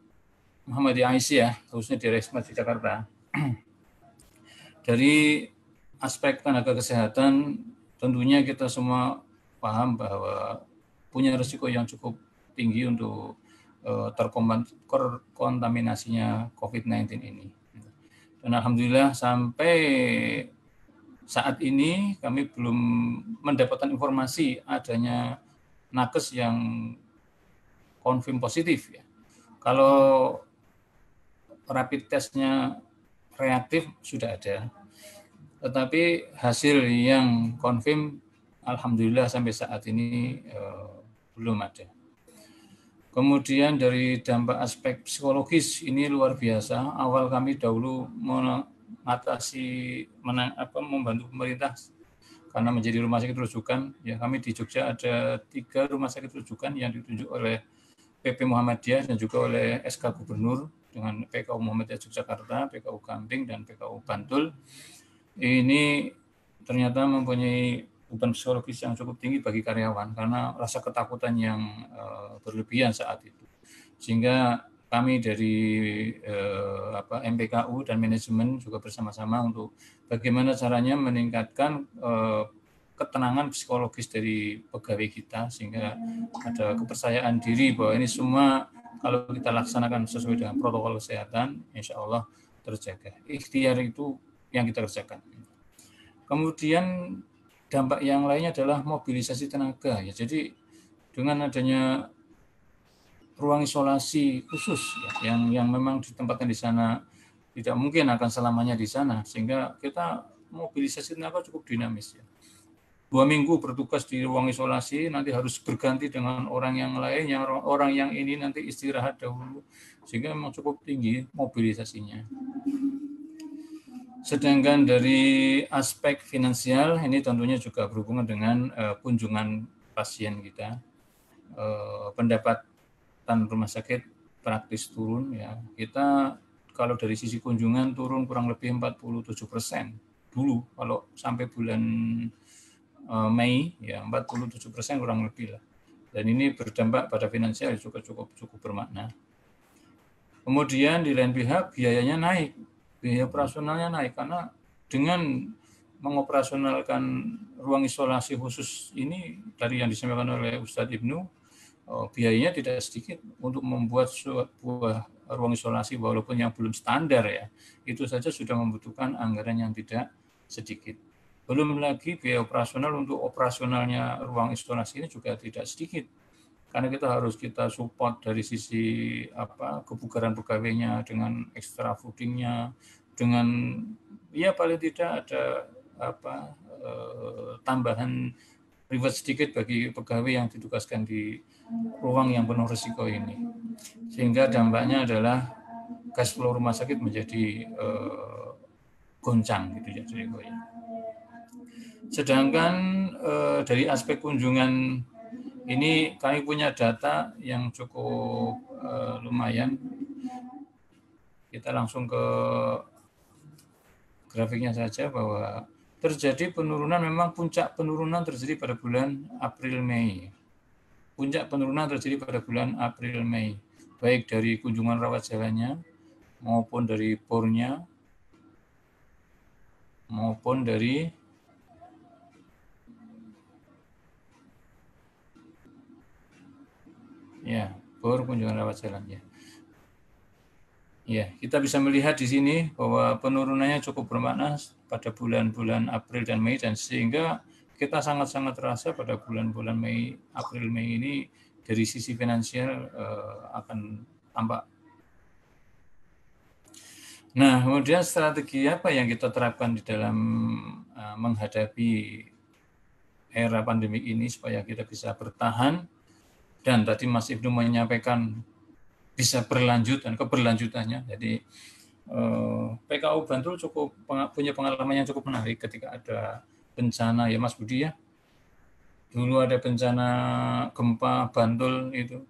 Muhammadiyah Aisyah, khususnya di daerah istimewa Jakarta, dari aspek tenaga kesehatan, tentunya kita semua paham bahwa punya risiko yang cukup tinggi untuk terkontaminasinya COVID-19 ini. Dan alhamdulillah sampai saat ini kami belum mendapatkan informasi adanya nakes yang konfirm positif ya. Kalau rapid testnya reaktif sudah ada. Tetapi hasil yang konfirm alhamdulillah sampai saat ini belum ada. Kemudian dari dampak aspek psikologis ini luar biasa. Awal kami dahulu mengatasi membantu pemerintah karena menjadi rumah sakit rujukan. Ya, kami di Jogja ada 3 rumah sakit rujukan yang ditunjuk oleh PP Muhammadiyah dan juga oleh SK Gubernur dengan PKU Muhammadiyah Yogyakarta, PKU Gamping, dan PKU Bantul. Ini ternyata mempunyai beban psikologis yang cukup tinggi bagi karyawan karena rasa ketakutan yang berlebihan saat itu. Sehingga kami dari MPKU dan manajemen juga bersama-sama untuk bagaimana caranya meningkatkan ketenangan psikologis dari pegawai kita sehingga ada kepercayaan diri bahwa ini semua kalau kita laksanakan sesuai dengan protokol kesehatan, insya Allah terjaga. Ikhtiar itu yang kita kerjakan. Kemudian dampak yang lainnya adalah mobilisasi tenaga. Ya, jadi dengan adanya ruang isolasi khusus ya, yang memang ditempatkan di sana tidak mungkin akan selamanya di sana, sehingga kita mobilisasi tenaga cukup dinamis. Ya. 2 minggu bertugas di ruang isolasi, nanti harus berganti dengan orang yang lain, orang yang ini nanti istirahat dahulu, sehingga memang cukup tinggi mobilisasinya. Sedangkan dari aspek finansial ini tentunya juga berhubungan dengan kunjungan pasien kita. Pendapatan rumah sakit praktis turun ya. Kita kalau dari sisi kunjungan turun kurang lebih 47% dulu kalau sampai bulan Mei ya 47% kurang lebih lah. Dan ini berdampak pada finansial juga cukup bermakna. Kemudian di lain pihak biayanya naik. Biaya operasionalnya naik karena dengan mengoperasionalkan ruang isolasi khusus ini dari yang disampaikan oleh Ustadz Ibnu, biayanya tidak sedikit untuk membuat sebuah ruang isolasi walaupun yang belum standar ya, itu saja sudah membutuhkan anggaran yang tidak sedikit. Belum lagi biaya operasional untuk operasionalnya ruang isolasi ini juga tidak sedikit. Karena kita support dari sisi kebugaran pegawainya dengan extra foodingnya, dengan ya paling tidak ada tambahan reward sedikit bagi pegawai yang ditugaskan di ruang yang penuh risiko ini, sehingga dampaknya adalah cash flow rumah sakit menjadi goncang gitu ya. Sedangkan dari aspek kunjungan ini kami punya data yang cukup lumayan. Kita langsung ke grafiknya saja bahwa terjadi penurunan, memang puncak penurunan terjadi pada bulan April-Mei. Puncak penurunan terjadi pada bulan April-Mei, baik dari kunjungan rawat jalannya maupun dari bornya maupun dari bor kunjungan rawat jalan ya. Ya, kita bisa melihat di sini bahwa penurunannya cukup bermakna pada bulan-bulan April dan Mei, dan sehingga kita sangat-sangat terasa pada bulan-bulan Mei, April, Mei ini dari sisi finansial akan tampak. Nah, kemudian strategi apa yang kita terapkan di dalam menghadapi era pandemi ini supaya kita bisa bertahan? Dan tadi Mas Ibnu menyampaikan bisa berlanjut dan keberlanjutannya. Jadi PKU Bantul punya pengalaman yang cukup menarik ketika ada bencana ya Mas Budi ya. Dulu ada bencana gempa Bantul itu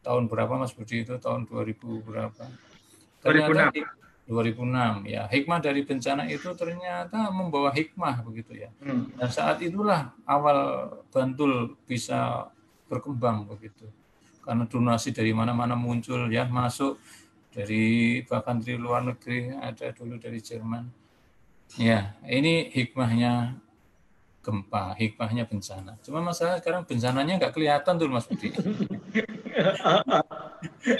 tahun berapa Mas Budi itu? Tahun 2000 berapa? Ternyata 2006 ya. Hikmah dari bencana itu ternyata membawa hikmah begitu ya. Dan saat itulah awal Bantul bisa berkembang begitu, karena donasi dari mana-mana muncul ya, masuk dari bahkan dari luar negeri, ada dulu dari Jerman ya. Ini hikmahnya gempa, hikmahnya bencana. Cuma masalah sekarang bencananya nggak kelihatan tuh Mas Budi.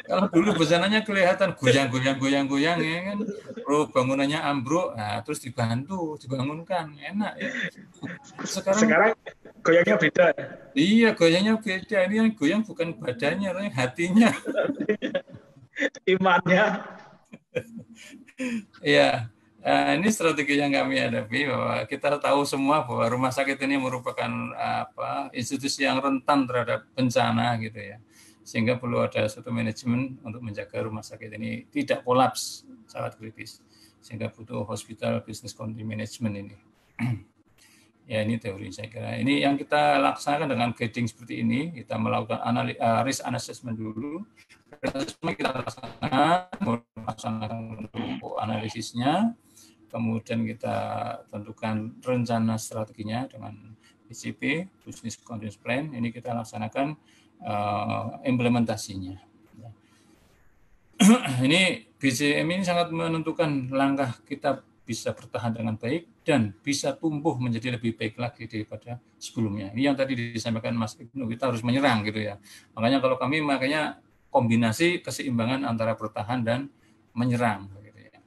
Kalau dulu bencananya kelihatan goyang ya kan, bangunannya ambruk, nah terus dibangunkan, enak ya. Sekarang goyangnya beda. Iya, goyangnya beda. Ini yang goyang bukan badannya, tapi hatinya. Imannya. Iya, ini strategi yang kami hadapi, bahwa kita tahu semua bahwa rumah sakit ini merupakan institusi yang rentan terhadap bencana gitu ya. sehingga perlu ada satu manajemen untuk menjaga rumah sakit ini tidak kolaps sangat kritis, sehingga butuh hospital business continuity management ini. Ya, ini teori saya kira. Ini yang kita laksanakan dengan guiding seperti ini. Kita melakukan risk assessment dulu. Kita laksanakan untuk analisisnya. Kemudian kita tentukan rencana strateginya dengan BCP, Business Continuity Plan. Ini kita laksanakan implementasinya. Ini BCM ini sangat menentukan langkah kita bisa bertahan dengan baik dan bisa tumbuh menjadi lebih baik lagi daripada sebelumnya. Ini yang tadi disampaikan Mas Ibnu, kita harus menyerang gitu ya. Makanya kalau kami kombinasi keseimbangan antara bertahan dan menyerang. Gitu ya.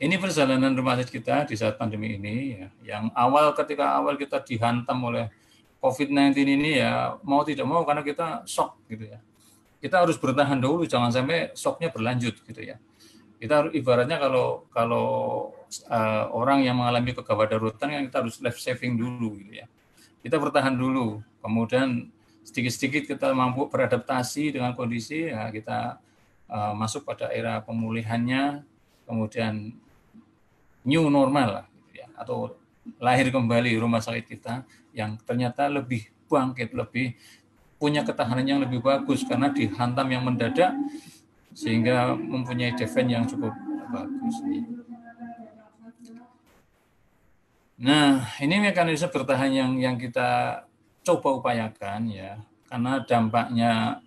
Ini perjalanan rumah sakit kita di saat pandemi ini ya. Yang ketika awal kita dihantam oleh COVID-19 ini ya mau tidak mau karena kita shock gitu ya. Kita harus bertahan dulu, jangan sampai shocknya berlanjut gitu ya. Kita ibaratnya kalau orang yang mengalami kegawat daruratan kan kita harus life saving dulu gitu ya. Kita bertahan dulu, kemudian sedikit-sedikit kita mampu beradaptasi dengan kondisi, ya kita masuk pada era pemulihannya, kemudian new normal lah gitu ya, atau lahir kembali rumah sakit kita yang ternyata lebih bangkit, lebih punya ketahanan yang lebih bagus karena dihantam yang mendadak sehingga mempunyai defense yang cukup bagus. Nah, ini mekanisme bertahan yang kita coba upayakan ya, karena dampaknya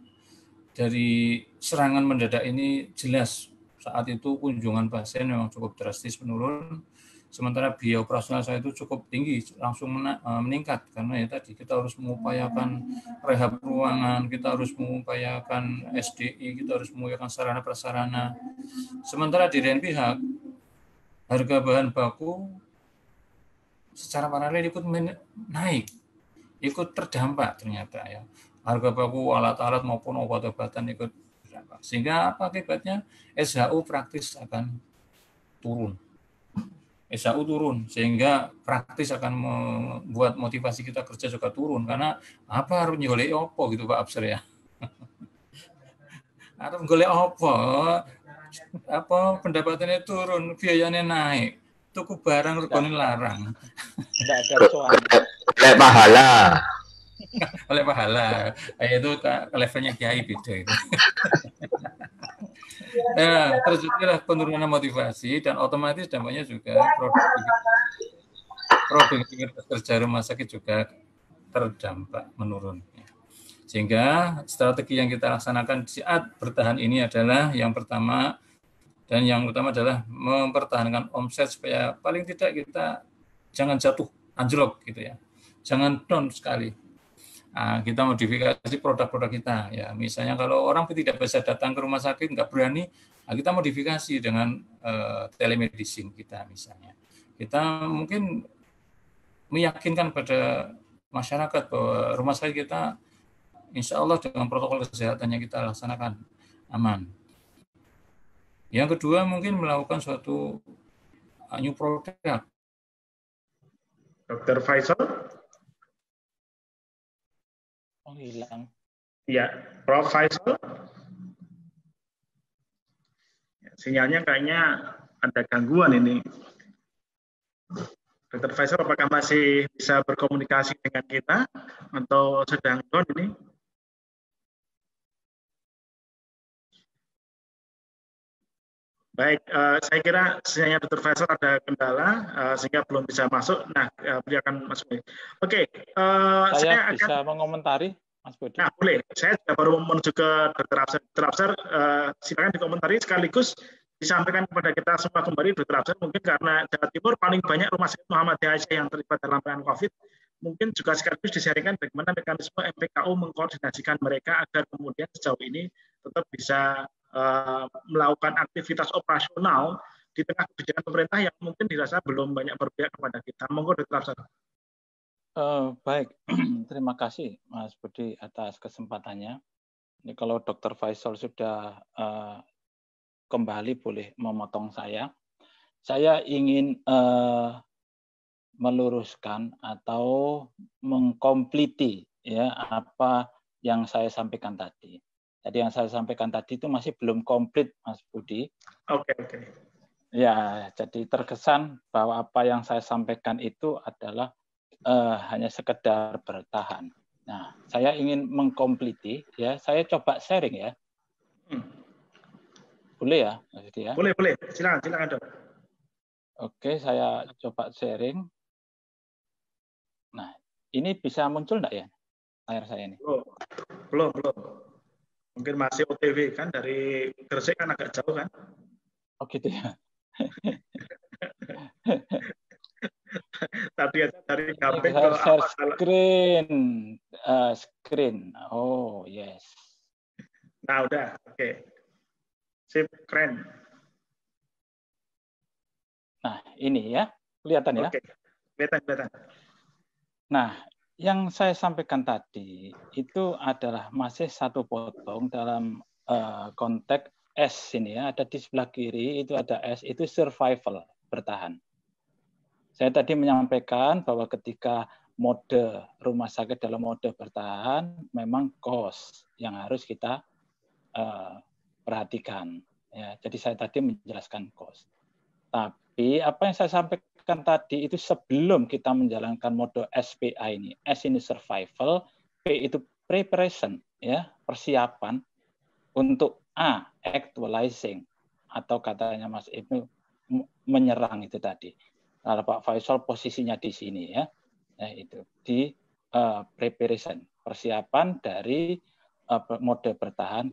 dari serangan mendadak ini jelas. Saat itu kunjungan pasien memang cukup drastis menurun, sementara biaya operasional saya itu cukup tinggi, langsung meningkat karena ya tadi kita harus mengupayakan rehab ruangan, kita harus mengupayakan SDI, kita harus mengupayakan sarana prasarana. Sementara di lain pihak harga bahan baku secara paralel ikut naik, ikut terdampak ternyata ya. Harga baku alat-alat maupun obat-obatan ikut terdampak. Sehingga apa akibatnya? SHU praktis akan turun. SHU turun sehingga praktis akan membuat motivasi kita kerja juga turun karena apa harus nyolek opo gitu Pak Abser ya. Harus golek opo apa pendapatannya turun, biayanya naik. Tuku barang regane larang. Tidak ada cuan. Oleh pahala. Oleh pahala. Itu levelnya kiai beda itu. Nah, terjadilah penurunan motivasi dan otomatis dampaknya juga produktivitas kerja rumah sakit juga terdampak menurun. Sehingga strategi yang kita laksanakan saat bertahan ini adalah yang pertama adalah mempertahankan omset supaya paling tidak kita jangan jatuh anjlok gitu ya, jangan down sekali. Nah, kita modifikasi produk-produk kita ya, misalnya kalau orang tidak bisa datang ke rumah sakit nggak berani, nah kita modifikasi dengan telemedicine kita misalnya. Kita mungkin meyakinkan pada masyarakat bahwa rumah sakit kita insya Allah dengan protokol kesehatan yang kita laksanakan aman. Yang kedua mungkin melakukan suatu new product. Dr. Faisal? Oh, hilang. Ya, Prof. Faisal? Sinyalnya kayaknya ada gangguan ini. Dr. Faisal, apakah masih bisa berkomunikasi dengan kita atau sedang down ini? Baik, saya kira sinyalnya Dr. Faisal ada kendala sehingga belum bisa masuk. Nah, beliau akan masuk. Oke, saya bisa mengomentari, Mas Budi. Nah, boleh. Saya juga baru menuju ke Dr. Absar. Dr. Absar, silakan dikomentari sekaligus disampaikan kepada kita semua kembali, Dr. Absar. Mungkin karena Jawa Timur paling banyak rumah sakit Muhammadiyah Aisyah yang terlibat dalam penanganan COVID, mungkin juga sekaligus disaringkan bagaimana mekanisme MPKU mengkoordinasikan mereka agar kemudian sejauh ini tetap bisa melakukan aktivitas operasional di tengah kebijakan pemerintah yang mungkin dirasa belum banyak berpihak kepada kita. Monggo Dr. Absar. Baik, terima kasih Mas Budi atas kesempatannya. Ini kalau Dr. Faisal sudah kembali boleh memotong saya. Saya ingin meluruskan atau mengkompliti ya apa yang saya sampaikan tadi. Jadi yang saya sampaikan tadi itu masih belum komplit, Mas Budi. Oke. Ya, jadi terkesan bahwa apa yang saya sampaikan itu adalah hanya sekedar bertahan. Nah, saya ingin mengkompliti, ya. Saya coba sharing ya. Boleh ya, Mas Budi ya? Boleh. Silakan Dok. Oke, saya coba sharing. Nah, ini bisa muncul enggak ya layar saya ini? Belum. Mungkin masih OTW kan, dari Gresik kan agak jauh kan? Oh gitu ya. Tadi aja dari Gamping ke share apa? Screen. Oh yes. Nah udah, oke. Sip, keren. Nah ini ya, kelihatan ya. Oke, kelihatan. Nah, yang saya sampaikan tadi itu adalah masih satu potong dalam konteks S ini ya. Ada di sebelah kiri itu ada S, itu survival, bertahan. Saya tadi menyampaikan bahwa ketika mode rumah sakit dalam mode bertahan, memang cost yang harus kita perhatikan. Ya, jadi saya tadi menjelaskan cost. Tapi apa yang saya sampaikan tadi itu sebelum kita menjalankan mode SPA ini. S ini survival, P itu preparation, ya, persiapan untuk A, actualizing, atau katanya Mas Ibnu menyerang itu tadi. Kalau Pak Faisal posisinya di sini ya, itu di preparation, persiapan dari mode bertahan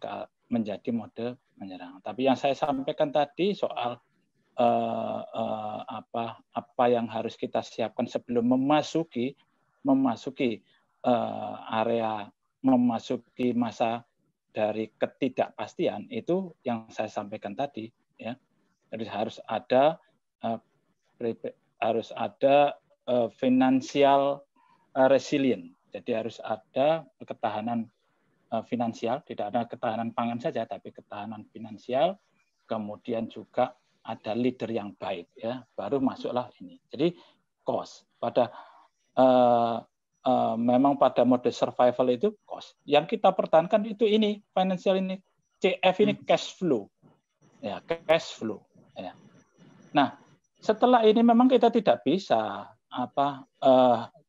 menjadi mode menyerang. Tapi yang saya sampaikan tadi soal apa yang harus kita siapkan sebelum memasuki area, memasuki masa dari ketidakpastian, itu yang saya sampaikan tadi ya. Jadi harus ada financial resilient. Jadi harus ada ketahanan finansial, tidak ada ketahanan pangan saja, tapi ketahanan finansial. Kemudian juga ada leader yang baik, ya, baru masuklah ini. Jadi cost memang pada mode survival itu cost. Yang kita pertahankan itu ini financial ini, CF ini cash flow, ya, cash flow. Ya. Nah, setelah ini memang kita tidak bisa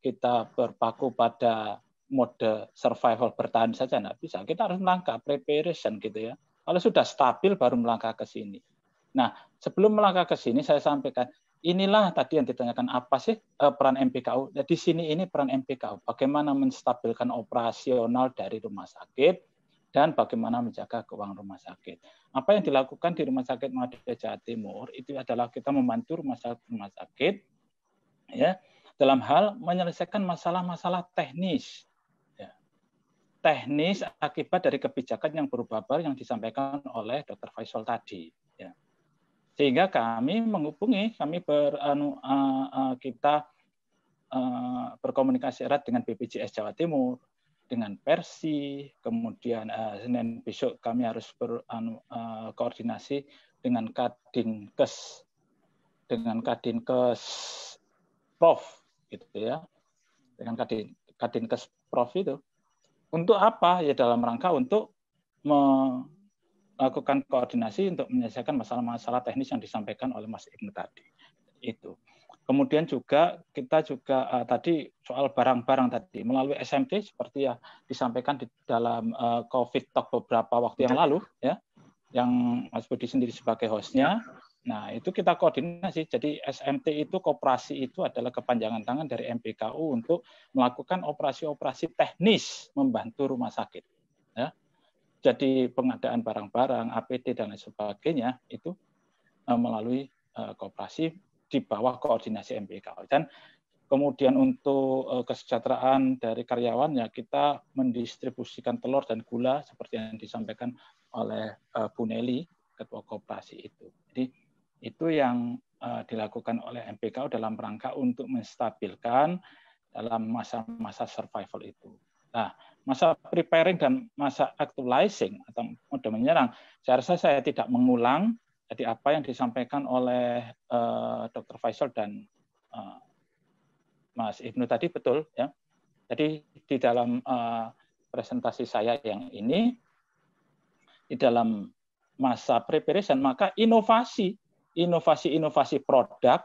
kita berpaku pada mode survival bertahan saja, nggak bisa. Kita harus melangkah preparation gitu ya. Kalau sudah stabil baru melangkah ke sini. Nah, sebelum melangkah ke sini saya sampaikan inilah tadi yang ditanyakan apa sih peran MPKU. Nah, di sini ini peran MPKU. Bagaimana menstabilkan operasional dari rumah sakit dan bagaimana menjaga keuangan rumah sakit. Apa yang dilakukan di Rumah Sakit Muhammadiyah Jawa Timur itu adalah kita membantu rumah sakit ya dalam hal menyelesaikan masalah-masalah teknis. Teknis akibat dari kebijakan yang berubah-ubah yang disampaikan oleh Dr. Faisal tadi. Ya. Sehingga kami menghubungi, kita berkomunikasi erat dengan BPJS Jawa Timur, dengan Persi, kemudian Senin besok kami harus berkoordinasi dengan Kadinkes Prof, gitu ya, dengan Kadinkes Prof itu. Untuk apa? Ya dalam rangka untuk melakukan koordinasi untuk menyelesaikan masalah-masalah teknis yang disampaikan oleh Mas Ibnu tadi. Itu. Kemudian juga kita tadi soal barang-barang tadi melalui SMT seperti ya disampaikan di dalam COVID Talk beberapa waktu yang lalu ya, yang Mas Budi sendiri sebagai hostnya. Nah itu kita koordinasi. Jadi SMT itu koperasi itu adalah kepanjangan tangan dari MPKU untuk melakukan operasi-operasi teknis membantu rumah sakit. Ya. Jadi pengadaan barang-barang, APD dan lain sebagainya itu melalui koperasi di bawah koordinasi MPKU. Dan kemudian untuk kesejahteraan dari karyawan ya kita mendistribusikan telur dan gula seperti yang disampaikan oleh Bu Nelly, Ketua Koperasi itu. Jadi itu yang dilakukan oleh MPKU dalam rangka untuk menstabilkan dalam masa-masa survival itu. Nah, masa preparing dan masa actualizing atau mode menyerang, saya rasa saya tidak mengulang. Jadi apa yang disampaikan oleh Dr. Faisal dan Mas Ibnu tadi betul ya. Jadi di dalam presentasi saya yang ini di dalam masa preparation, maka inovasi produk,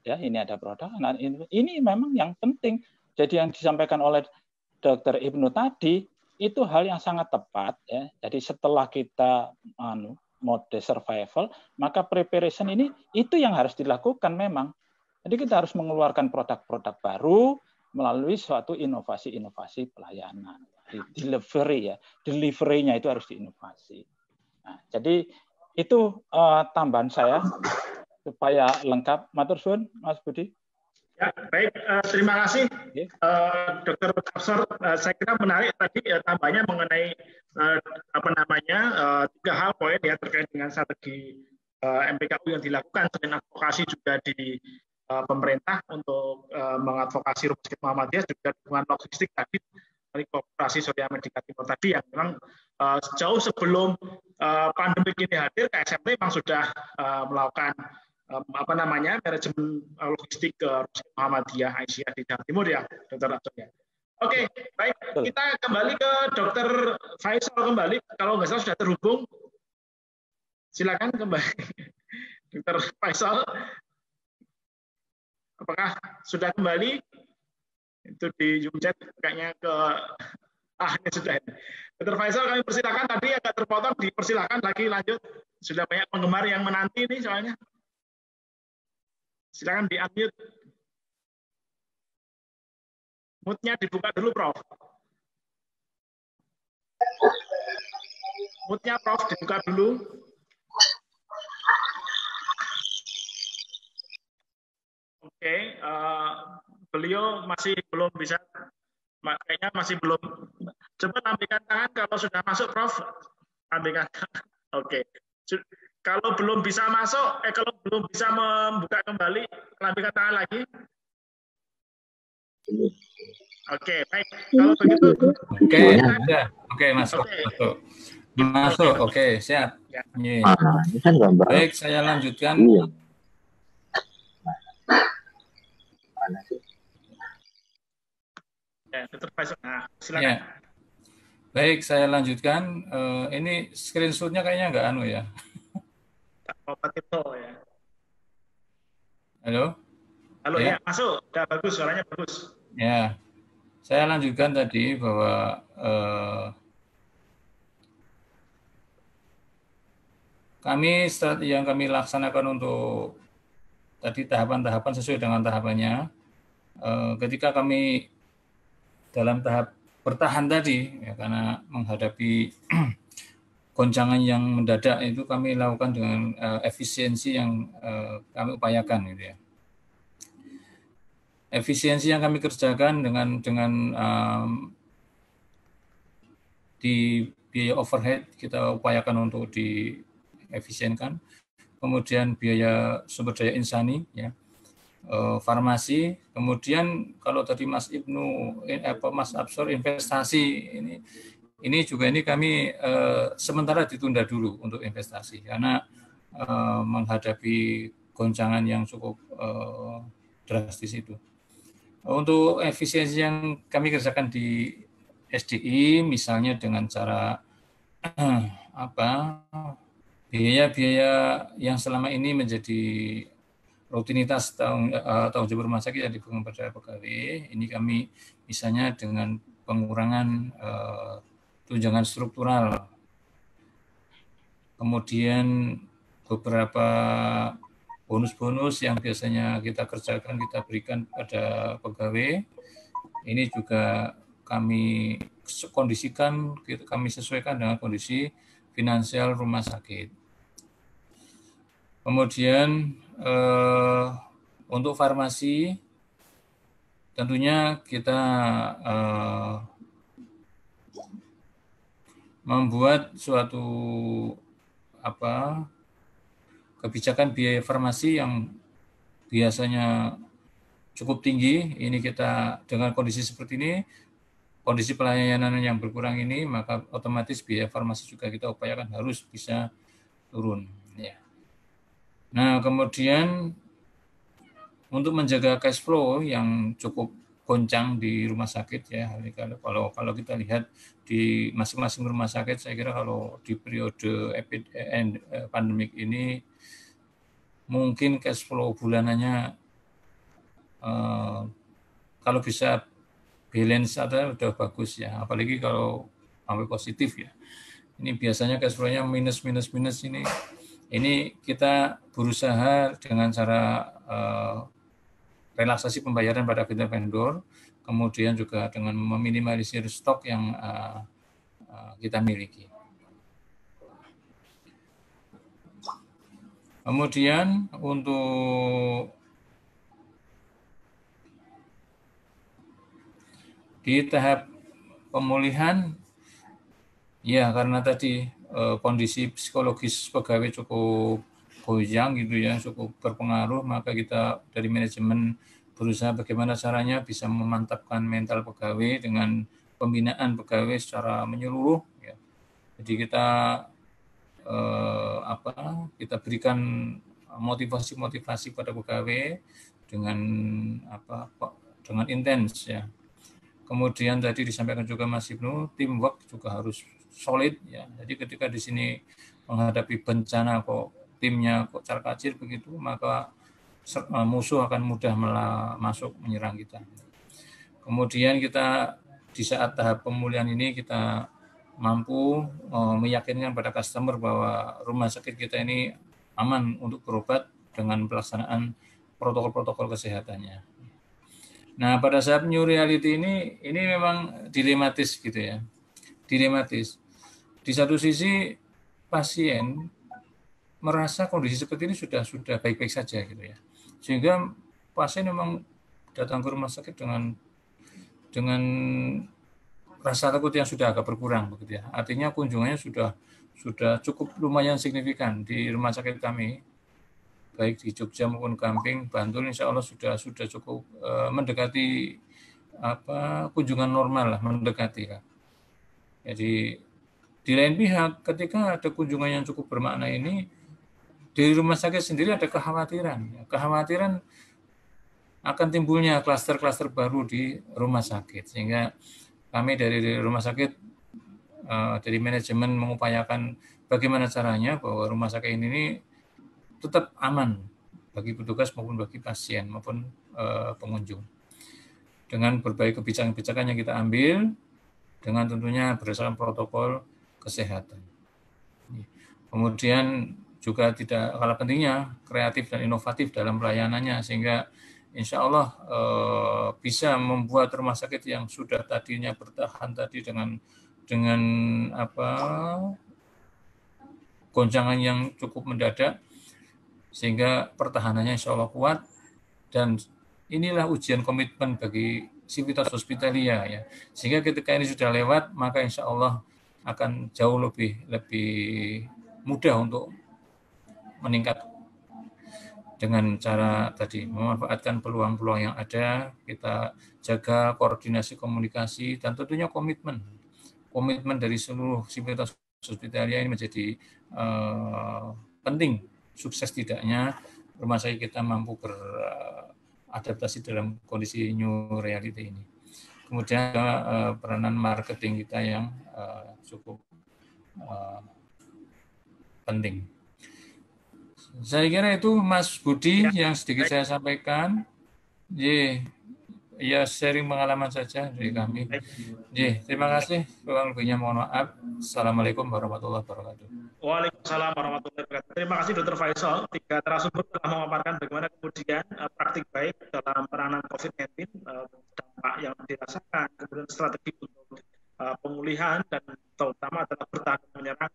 ya ini ada produk, nah ini memang yang penting. Jadi yang disampaikan oleh Dr. Ibnu tadi itu hal yang sangat tepat, ya. Jadi setelah kita mode survival, maka preparation ini itu yang harus dilakukan memang. Jadi kita harus mengeluarkan produk-produk baru melalui suatu inovasi-inovasi pelayanan. Delivery, ya, delivery-nya itu harus diinovasi. Nah, jadi itu tambahan saya supaya lengkap. Matur suwun, Mas Budi. Ya, baik. Terima kasih, Dr. Profesor. Saya kira menarik tadi tambahnya mengenai tiga hal poin ya terkait dengan strategi MPKU yang dilakukan selain advokasi juga di pemerintah untuk mengadvokasi Rumah Sakit Muhammadiyah, juga dukungan logistik tadi dari Koperasi Surya Medica Timur tadi yang memang jauh sebelum pandemi ini hadir, KSMT memang sudah melakukan manajemen logistik ke Rumah Sakit Muhammadiyah Aisyah di Jawa Timur ya, Dr. Abdul ya. Oke, baik. Kita kembali ke Dr. Faisal kembali. Kalau nggak salah sudah terhubung. Silakan kembali, Dr. Faisal. Apakah sudah kembali? Itu di Zoom chat kayaknya ke ini sudah. Dr. Faisal, kami persilakan, tadi agak terpotong, dipersilakan lagi lanjut. Sudah banyak penggemar yang menanti ini soalnya. Silakan di-unmute. Mute-nya dibuka dulu, Prof. Mute-nya Prof dibuka dulu. Oke, beliau masih belum bisa, kayaknya masih belum. Coba tampilkan tangan kalau sudah masuk, Prof. Tampilkan. Oke. Kalau belum bisa masuk, kalau belum bisa membuka kembali, tampilkan tangan lagi. Oke, baik. Kalau begitu. Oke, masuk. Masuk. Oke, siap. Ya. Baik, saya lanjutkan. Ya, silakan. Ya. Baik, saya lanjutkan. Ini screenshot-nya kayaknya nggak ya. Ya. Halo? Halo, ya, masuk. Udah bagus, suaranya bagus. Ya, saya lanjutkan tadi bahwa strategi yang kami laksanakan untuk tadi tahapan-tahapan sesuai dengan tahapannya. Ketika kami dalam tahap bertahan tadi, ya, karena menghadapi goncangan yang mendadak itu kami lakukan dengan efisiensi yang kami upayakan, gitu ya. Efisiensi yang kami kerjakan dengan di biaya overhead kita upayakan untuk diefisienkan, kemudian biaya sumber daya insani, ya, farmasi, kemudian kalau tadi Mas Ibnu, Mas Absor investasi ini juga kami sementara ditunda dulu untuk investasi karena menghadapi goncangan yang cukup drastis itu. Untuk efisiensi yang kami kerjakan di SDI, misalnya dengan cara biaya-biaya yang selama ini menjadi rutinitas tanggung jawab rumah sakit yang diberikan pada pegawai, ini kami misalnya dengan pengurangan tunjangan struktural, kemudian beberapa bonus-bonus yang biasanya kita kerjakan, kita berikan pada pegawai, ini juga kami kondisikan, kami sesuaikan dengan kondisi finansial rumah sakit. Kemudian untuk farmasi, tentunya kita membuat suatu kebijakan biaya farmasi yang biasanya cukup tinggi. Ini kita dengan kondisi seperti ini, kondisi pelayanan yang berkurang ini, maka otomatis biaya farmasi juga kita upayakan harus bisa turun. Ya. Nah, kemudian untuk menjaga cash flow yang cukup goncang di rumah sakit ya. Kalau kita lihat di masing-masing rumah sakit, saya kira kalau di periode pandemik ini mungkin cash flow bulanannya kalau bisa balance ada udah bagus ya, apalagi kalau sampai positif ya. Ini biasanya cash flow-nya minus ini. Ini kita berusaha dengan cara relaksasi pembayaran pada vendor-vendor, kemudian juga dengan meminimalisir stok yang kita miliki. Kemudian untuk di tahap pemulihan, ya karena tadi kondisi psikologis pegawai cukup goyang gitu ya, cukup berpengaruh, maka kita dari manajemen berusaha bagaimana caranya bisa memantapkan mental pegawai dengan pembinaan pegawai secara menyeluruh. Ya. Jadi kita kita berikan motivasi pada pegawai dengan dengan intens ya. Kemudian tadi disampaikan juga Mas Ibnu, teamwork juga harus solid ya. Jadi ketika di sini menghadapi bencana kok timnya kok carkacir begitu, maka musuh akan mudah masuk menyerang kita. Kemudian kita di saat tahap pemulihan ini kita mampu meyakinkan pada customer bahwa rumah sakit kita ini aman untuk berobat dengan pelaksanaan protokol-protokol kesehatannya. Nah, pada saat new reality ini memang dilematis gitu ya. Dilematis. Di satu sisi pasien merasa kondisi seperti ini sudah baik-baik saja gitu ya. Sehingga pasien memang datang ke rumah sakit dengan rasa takut yang sudah agak berkurang begitu ya. Artinya kunjungannya sudah cukup lumayan signifikan di rumah sakit kami. Baik di Jogja maupun Gamping, Bantul, insya Allah sudah cukup mendekati kunjungan normal lah, mendekati lah. Jadi di lain pihak, ketika ada kunjungan yang cukup bermakna ini, di rumah sakit sendiri ada kekhawatiran akan timbulnya klaster-klaster baru di rumah sakit, sehingga kami dari rumah sakit, dari manajemen mengupayakan bagaimana caranya bahwa rumah sakit ini tetap aman bagi petugas maupun bagi pasien maupun pengunjung. Dengan berbagai kebijakan-kebijakan yang kita ambil, dengan tentunya berdasarkan protokol kesehatan. Kemudian juga tidak kalah pentingnya kreatif dan inovatif dalam pelayanannya, sehingga insya Allah bisa membuat rumah sakit yang sudah tadinya bertahan tadi dengan goncangan yang cukup mendadak, sehingga pertahanannya insya Allah kuat. Dan inilah ujian komitmen bagi Civitas Hospitalia ya. Sehingga ketika ini sudah lewat, maka insya Allah akan jauh lebih mudah untuk meningkat dengan cara tadi memanfaatkan peluang-peluang yang ada, kita jaga koordinasi komunikasi, dan tentunya komitmen dari seluruh Civitas Hospitalia ini menjadi penting. Sukses tidaknya rumah sakit kita mampu beradaptasi dalam kondisi new reality ini. Kemudian peranan marketing kita yang cukup penting. Saya kira itu Mas Budi yang sedikit saya sampaikan. Ya sharing pengalaman saja dari kami. Terima kasih. Kurang lebihnya mohon maaf. Assalamualaikum warahmatullahi wabarakatuh. Waalaikumsalam warahmatullahi wabarakatuh. Terima kasih Dr. Faisal. 3 narasumber telah memaparkan bagaimana kemudian praktik baik dalam penanganan COVID-19, dampak yang dirasakan, kemudian strategi untuk pemulihan, dan terutama adalah bertahan menyerang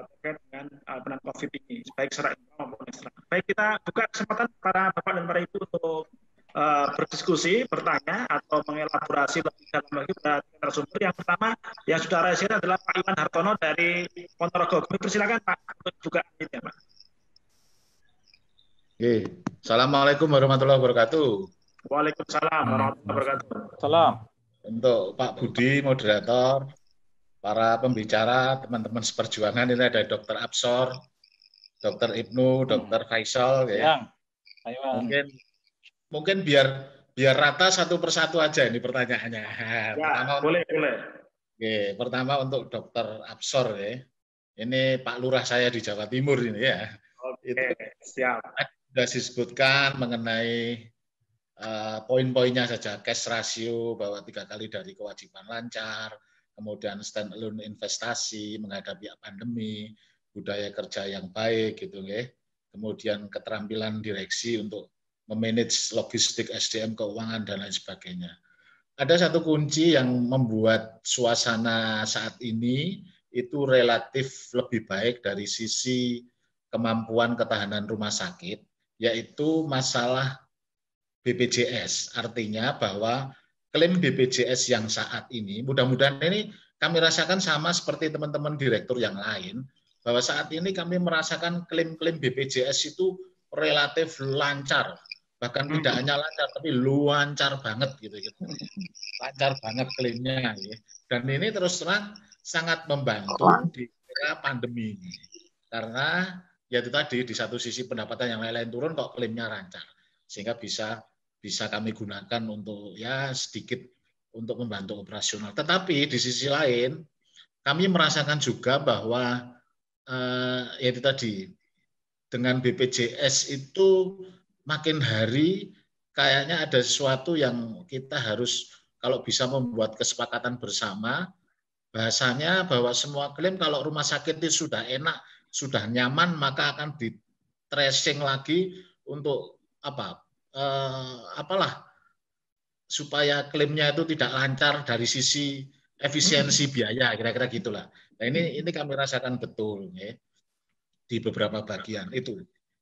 terkait dengan penanganan COVID ini, baik secara internal maupun eksternal. Baik, kita buka kesempatan para Bapak dan para Ibu untuk berdiskusi, bertanya, atau mengelaborasi lebih dalam lagi pada narasumber. Yang pertama yang sudah raise adalah Pak Iwan Hartono dari Ponorogo. Kami persilakan Pak untuk buka ini ya Pak. Oke. Assalamualaikum warahmatullahi wabarakatuh. Waalaikumsalam warahmatullahi wabarakatuh. Salam. Untuk Pak Budi, moderator, para pembicara, teman-teman seperjuangan, ini ada Dr. Absor, Dr. Ibnu, Dr. Faisal, ya. Ayo. Mungkin biar biar rata satu persatu aja ini pertanyaannya. Ya, boleh. Oke, pertama untuk Dokter Absor ya. Ini Pak Lurah saya di Jawa Timur ini ya. Oke, siap. Sudah disebutkan mengenai poin-poinnya saja, cash ratio bahwa 3 kali dari kewajiban lancar, kemudian stand alone investasi menghadapi pandemi, budaya kerja yang baik gitu ya. Kemudian keterampilan direksi untuk memanage logistik, SDM, keuangan dan lain sebagainya. Ada satu kunci yang membuat suasana saat ini itu relatif lebih baik dari sisi kemampuan ketahanan rumah sakit, yaitu masalah BPJS. Artinya bahwa klaim BPJS yang saat ini, mudah-mudahan ini kami rasakan sama seperti teman-teman direktur yang lain, bahwa saat ini kami merasakan klaim-klaim BPJS itu relatif lancar. Bahkan tidak hanya lancar, tapi lancar banget gitu. Lancar banget klaimnya. Ya. Dan ini terus terang sangat membantu di era pandemi ini. Karena ya itu tadi, di satu sisi pendapatan yang lain-lain turun, kok klaimnya lancar. Sehingga bisa kami gunakan untuk ya sedikit untuk membantu operasional. Tetapi di sisi lain, kami merasakan juga bahwa ya itu tadi, dengan BPJS itu makin hari kayaknya ada sesuatu yang kita harus, kalau bisa membuat kesepakatan bersama, bahasanya bahwa semua klaim kalau rumah sakit itu sudah enak, sudah nyaman, maka akan di tracing lagi untuk apalah supaya klaimnya itu tidak lancar dari sisi efisiensi biaya, kira-kira gitulah. Nah ini kami rasakan betul ya, di beberapa bagian itu.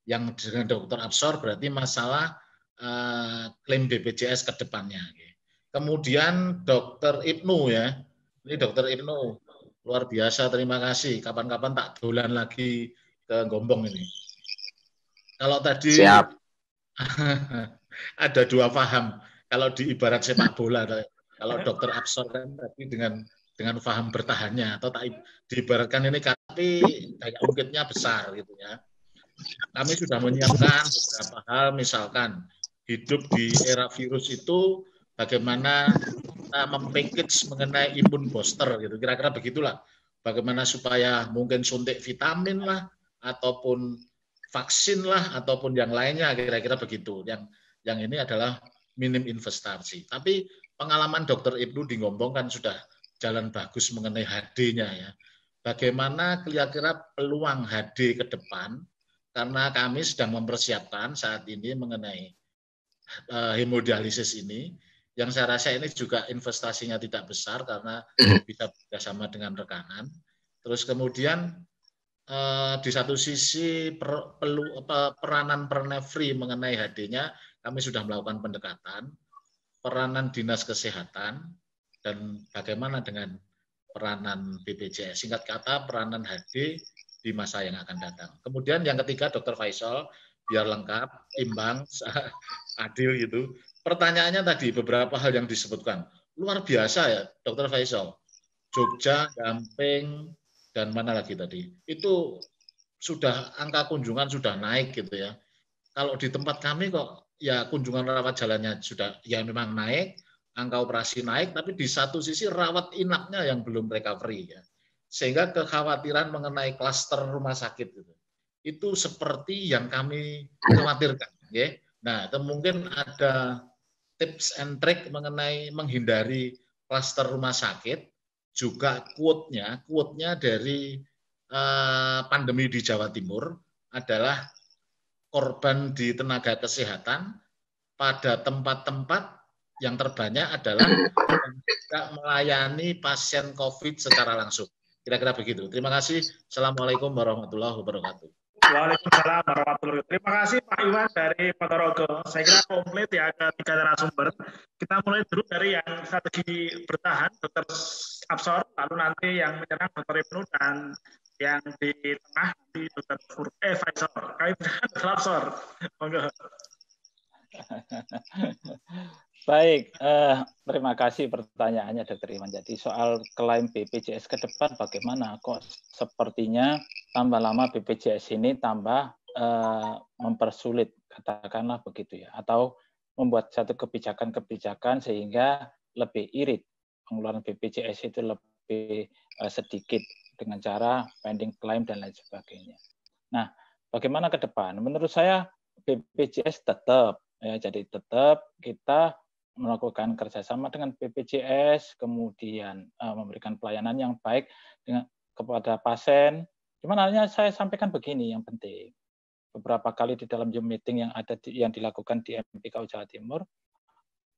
Yang dengan Dokter Absor berarti masalah klaim BPJS ke depannya. Kemudian Dokter Ibnu ya, ini Dokter Ibnu luar biasa, terima kasih. Kapan-kapan tak dolan lagi ke Gombong ini. Kalau tadi siap. ada dua paham. Kalau di ibarat sepak bola, kalau Dokter Absor kan tadi dengan paham bertahannya, atau tak diibaratkan ini tapi daya ungkitnya besar gitu ya. Kami sudah menyiapkan beberapa hal, misalkan hidup di era virus itu bagaimana kita mempackage mengenai imun booster gitu, kira-kira begitulah. Bagaimana supaya mungkin suntik vitamin lah, ataupun vaksin lah, ataupun yang lainnya, kira-kira begitu. Yang ini adalah minim investasi. Tapi pengalaman Dokter Ibnu di Gombong kan sudah jalan bagus mengenai HD-nya ya. Bagaimana kira-kira peluang HD ke depan, karena kami sedang mempersiapkan saat ini mengenai hemodialisis ini, yang saya rasa ini juga investasinya tidak besar karena bisa bekerjasama dengan rekanan. Terus kemudian di satu sisi peranan Pernefri mengenai HD-nya, kami sudah melakukan pendekatan, peranan dinas kesehatan, dan bagaimana dengan peranan BPJS. Singkat kata, peranan HD di masa yang akan datang. Kemudian yang ketiga, Dr. Faisal, biar lengkap, imbang, adil gitu. Pertanyaannya tadi, beberapa hal yang disebutkan. Luar biasa ya, Dr. Faisal. Jogja, Gamping, dan mana lagi tadi? Itu sudah, angka kunjungan sudah naik gitu ya. Kalau di tempat kami kok, ya kunjungan rawat jalannya sudah, ya memang naik, angka operasi naik, tapi di satu sisi rawat inapnya yang belum recovery ya. Sehingga kekhawatiran mengenai klaster rumah sakit itu seperti yang kami khawatirkan. Ya. Nah, itu mungkin ada tips and trick mengenai menghindari klaster rumah sakit, juga quote-nya dari pandemi di Jawa Timur adalah korban di tenaga kesehatan pada tempat-tempat yang terbanyak adalah yang tidak melayani pasien COVID secara langsung. Kira-kira begitu. Terima kasih. Assalamualaikum warahmatullahi wabarakatuh. Waalaikumsalam warahmatullahi wabarakatuh. Terima kasih Pak Iwan dari Ponorogo. Saya kira komplit ya, ada 3 narasumber. Kita mulai dulu dari yang strategi bertahan, Dr. Absor, lalu nanti yang menyerang Dr. Ibnu, dan yang di tengah di Dr. Faisal. Kami Dr. Absor. Monggo. Baik, terima kasih pertanyaannya Dr. Iwan. Jadi soal klaim BPJS ke depan bagaimana? Kok sepertinya tambah lama BPJS ini tambah mempersulit, katakanlah begitu ya, atau membuat satu kebijakan-kebijakan sehingga lebih irit. Pengeluaran BPJS itu lebih sedikit dengan cara pending claim dan lain sebagainya. Nah, bagaimana ke depan? Menurut saya BPJS tetap, ya, jadi tetap kita melakukan kerjasama dengan BPJS, kemudian memberikan pelayanan yang baik kepada pasien. Cuman hanya saya sampaikan begini yang penting. Beberapa kali di dalam Zoom meeting yang dilakukan di MPKU Jawa Timur,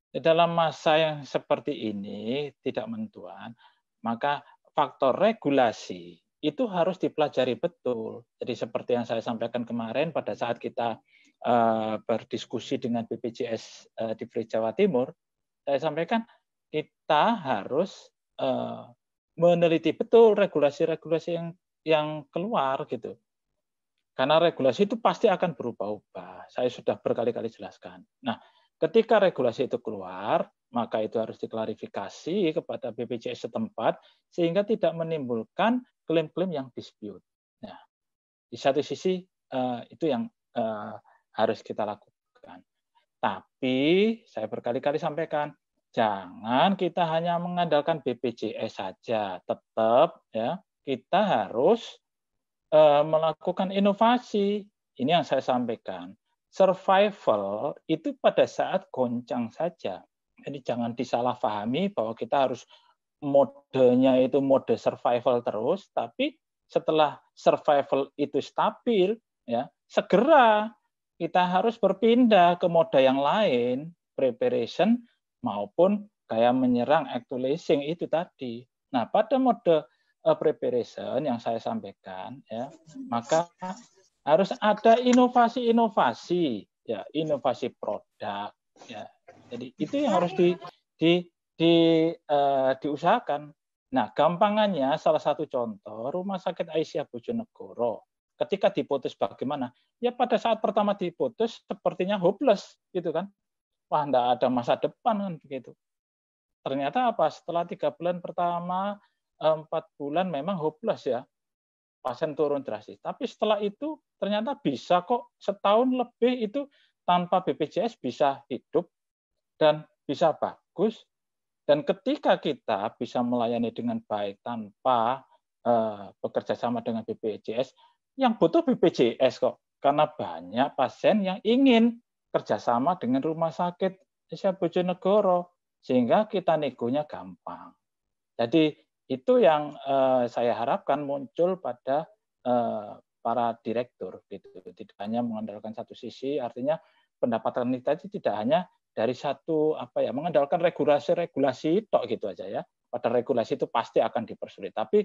di dalam masa yang seperti ini tidak menentuan, maka faktor regulasi itu harus dipelajari betul. Jadi seperti yang saya sampaikan kemarin pada saat kita berdiskusi dengan BPJS di Jawa Timur, saya sampaikan kita harus meneliti betul regulasi-regulasi yang keluar gitu. Karena regulasi itu pasti akan berubah-ubah. Saya sudah berkali-kali jelaskan. Nah, ketika regulasi itu keluar, maka itu harus diklarifikasi kepada BPJS setempat sehingga tidak menimbulkan klaim-klaim yang dispute. Nah, di satu sisi itu yang harus kita lakukan. Tapi saya berkali-kali sampaikan, jangan kita hanya mengandalkan BPJS saja. Tetap ya, kita harus melakukan inovasi. Ini yang saya sampaikan. Survival itu pada saat goncang saja. Jadi jangan disalahpahami bahwa kita harus modenya itu mode survival terus, tapi setelah survival itu stabil, ya segera kita harus berpindah ke mode yang lain, preparation maupun kayak menyerang actualizing itu tadi. Nah, pada mode preparation yang saya sampaikan, ya, maka harus ada inovasi-inovasi, ya, inovasi produk, ya. Jadi itu yang harus diusahakan. Nah, gampangannya salah satu contoh Rumah Sakit Aisyah Bojonegoro, ketika diputus bagaimana? Ya pada saat pertama diputus sepertinya hopeless, gitu kan? Wah, enggak ada masa depan kan begitu. Ternyata apa? Setelah 3 bulan pertama, 4 bulan memang hopeless ya, pasien turun drastis. Tapi setelah itu ternyata bisa kok setahun lebih itu tanpa BPJS bisa hidup dan bisa bagus. Dan ketika kita bisa melayani dengan baik tanpa bekerja sama dengan BPJS, yang butuh BPJS kok. Karena banyak pasien yang ingin kerjasama dengan Rumah Sakit Aisyah Bojonegoro, sehingga kita negonya gampang. Jadi itu yang saya harapkan muncul pada para direktur, gitu. Tidak hanya mengandalkan satu sisi, artinya pendapatan kita itu tidak hanya dari satu mengandalkan regulasi tok gitu aja ya. Pada regulasi itu pasti akan dipersulit, tapi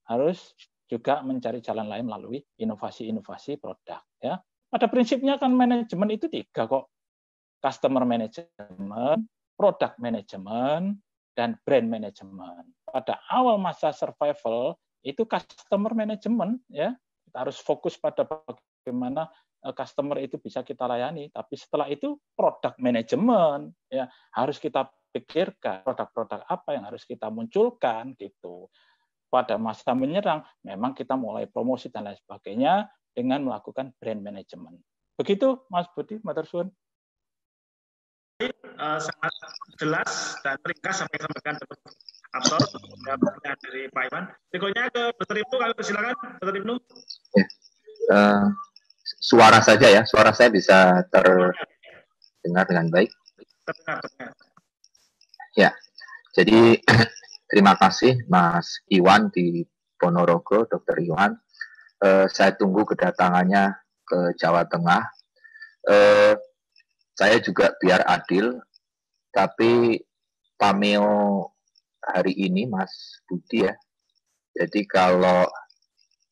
harus juga mencari jalan lain melalui inovasi-inovasi produk. Ya, pada prinsipnya kan manajemen itu 3 kok, customer management, product management, dan brand management. Pada awal masa survival itu customer management, ya kita harus fokus pada bagaimana customer itu bisa kita layani. Tapi setelah itu product management, ya harus kita pikirkan produk-produk apa yang harus kita munculkan gitu. Pada masa menyerang, memang kita mulai promosi dan lain sebagainya dengan melakukan brand management. Begitu, Mas Budi, matur suwun. Sangat jelas dan ringkas sampai sampaikan Dr. Absor jawabannya dari Pak Iwan. Berikutnya ke Dr. Ibnu, kami persilakan Dr. Ibnu. Suara saja ya, suara saya bisa terdengar dengan baik. Terdengar. Ya, jadi terima kasih Mas Iwan di Ponorogo, Dr. Iwan. Saya tunggu kedatangannya ke Jawa Tengah. Saya juga biar adil, tapi pameo hari ini Mas Budi ya. Jadi kalau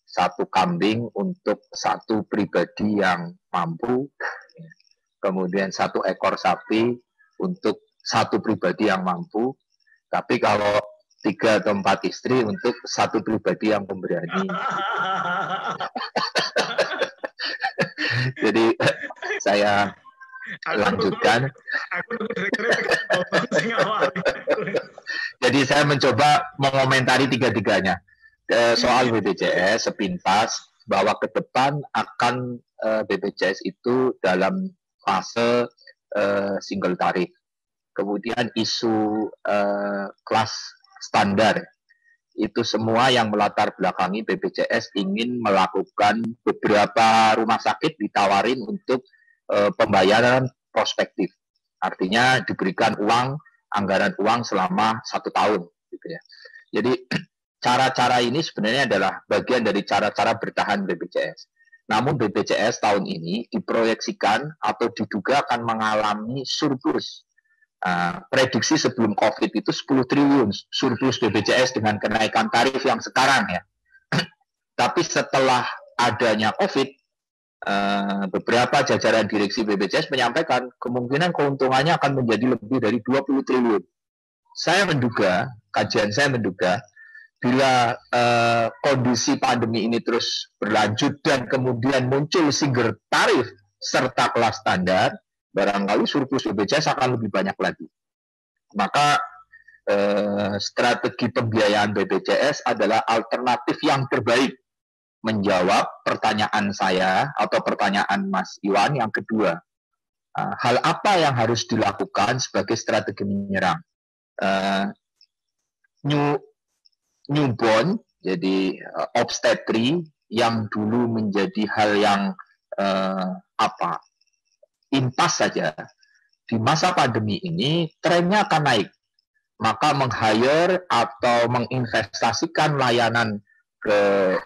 satu kambing untuk satu pribadi yang mampu, kemudian 1 ekor sapi untuk satu pribadi yang mampu, tapi kalau 3 atau 4 istri untuk satu pribadi yang pemberani. Jadi saya lanjutkan. Jadi saya mencoba mengomentari 3-tiganya. Soal BPJS sepintas, bahwa ke depan akan BPJS itu dalam fase single tarif. Kemudian isu kelas standar, itu semua yang melatar belakangi BPJS ingin melakukan beberapa rumah sakit ditawarin untuk pembayaran prospektif. Artinya diberikan uang, anggaran uang selama 1 tahun. Gitu ya. Jadi cara-cara ini sebenarnya adalah bagian dari cara-cara bertahan BPJS. Namun BPJS tahun ini diproyeksikan atau diduga akan mengalami surplus. Prediksi sebelum COVID itu 10 triliun surplus BPJS dengan kenaikan tarif yang sekarang ya. Tapi setelah adanya COVID, beberapa jajaran direksi BPJS menyampaikan kemungkinan keuntungannya akan menjadi lebih dari 20 triliun. Saya menduga, kajian saya menduga, bila kondisi pandemi ini terus berlanjut dan kemudian muncul single tarif serta kelas standar, barangkali surplus BPJS akan lebih banyak lagi. Maka strategi pembiayaan BPJS adalah alternatif yang terbaik menjawab pertanyaan saya atau pertanyaan Mas Iwan yang kedua. Hal apa yang harus dilakukan sebagai strategi menyerang? Newborn, jadi obstetri yang dulu menjadi hal yang impas saja, di masa pandemi ini trennya akan naik. Maka meng-hire atau menginvestasikan layanan ke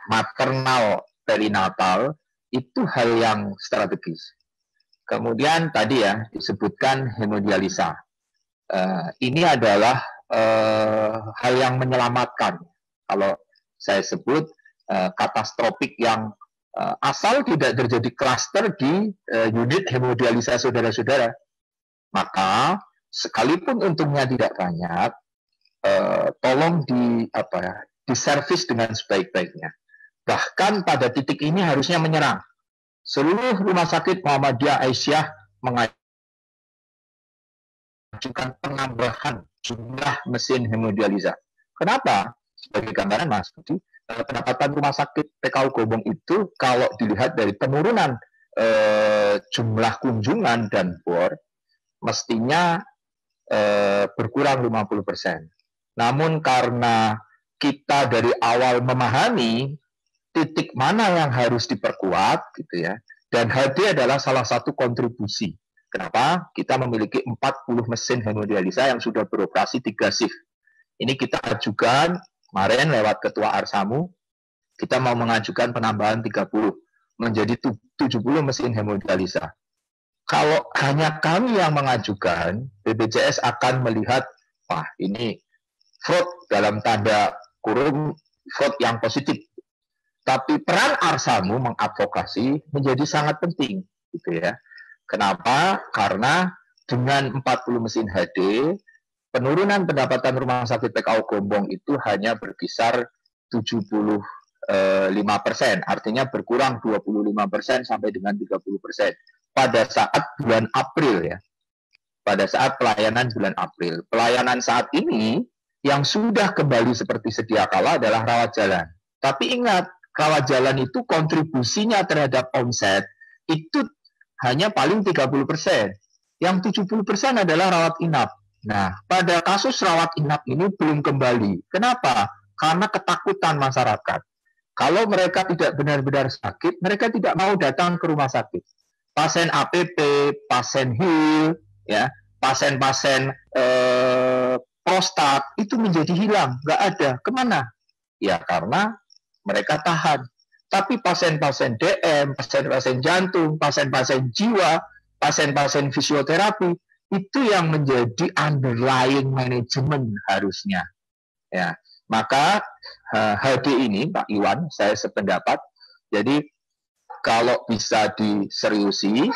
maternal perinatal itu hal yang strategis. Kemudian tadi ya disebutkan hemodialisa. Ini adalah hal yang menyelamatkan. Kalau saya sebut katastrofik yang asal tidak terjadi klaster di unit hemodialisa saudara-saudara. Maka sekalipun untungnya tidak banyak, tolong diservis dengan sebaik-baiknya. Bahkan pada titik ini harusnya menyerang. Seluruh rumah sakit Muhammadiyah Aisyah mengajukan penambahan jumlah mesin hemodialisa. Kenapa? Sebagai gambaran Mas Budi, pendapatan rumah sakit PKU Gombong itu kalau dilihat dari penurunan jumlah kunjungan dan bor, mestinya berkurang 50%. Namun karena kita dari awal memahami titik mana yang harus diperkuat, gitu ya, dan HD adalah salah satu kontribusi. Kenapa? Kita memiliki 40 mesin hemodialisa yang sudah beroperasi 3 shift. Ini kita ajukan kemarin lewat Ketua Arsamu, kita mau mengajukan penambahan 30 menjadi 70 mesin hemodialisa. Kalau hanya kami yang mengajukan, BPJS akan melihat, wah ini fraud dalam tanda kurung, fraud yang positif. Tapi peran Arsamu mengadvokasi menjadi sangat penting, gitu ya. Kenapa? Karena dengan 40 mesin HD, penurunan pendapatan rumah sakit PKU Gombong itu hanya berkisar 75%, artinya berkurang 25% sampai dengan 30% pada saat bulan April ya. Pada saat pelayanan bulan April. Pelayanan saat ini yang sudah kembali seperti sedia kala adalah rawat jalan. Tapi ingat, rawat jalan itu kontribusinya terhadap omset itu hanya paling 30%. Yang 70% adalah rawat inap. Nah, pada kasus rawat inap ini belum kembali. Kenapa? Karena ketakutan masyarakat. Kalau mereka tidak benar-benar sakit, mereka tidak mau datang ke rumah sakit. Pasien APP, pasien HIL, ya, pasien-pasien prostat itu menjadi hilang, nggak ada. Kemana? Ya karena mereka tahan. Tapi pasien-pasien DM, pasien-pasien jantung, pasien-pasien jiwa, pasien-pasien fisioterapi, itu yang menjadi underlying management harusnya. Ya, maka HD ini, Pak Iwan, saya sependapat. Jadi kalau bisa diseriusi,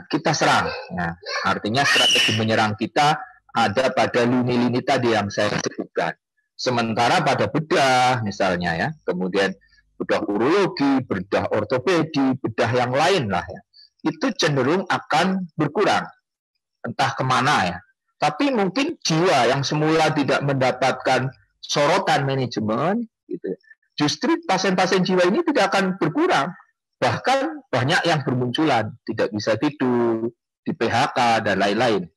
kita serang. Nah, artinya strategi menyerang kita ada pada lini-lini tadi yang saya sebutkan. Sementara pada bedah, misalnya ya, kemudian bedah urologi, bedah ortopedi, bedah yang lain lah ya, itu cenderung akan berkurang. Entah kemana ya. Tapi mungkin jiwa yang semula tidak mendapatkan sorotan manajemen, gitu, justru pasien-pasien jiwa ini tidak akan berkurang. Bahkan banyak yang bermunculan, tidak bisa tidur, di PHK, dan lain-lain.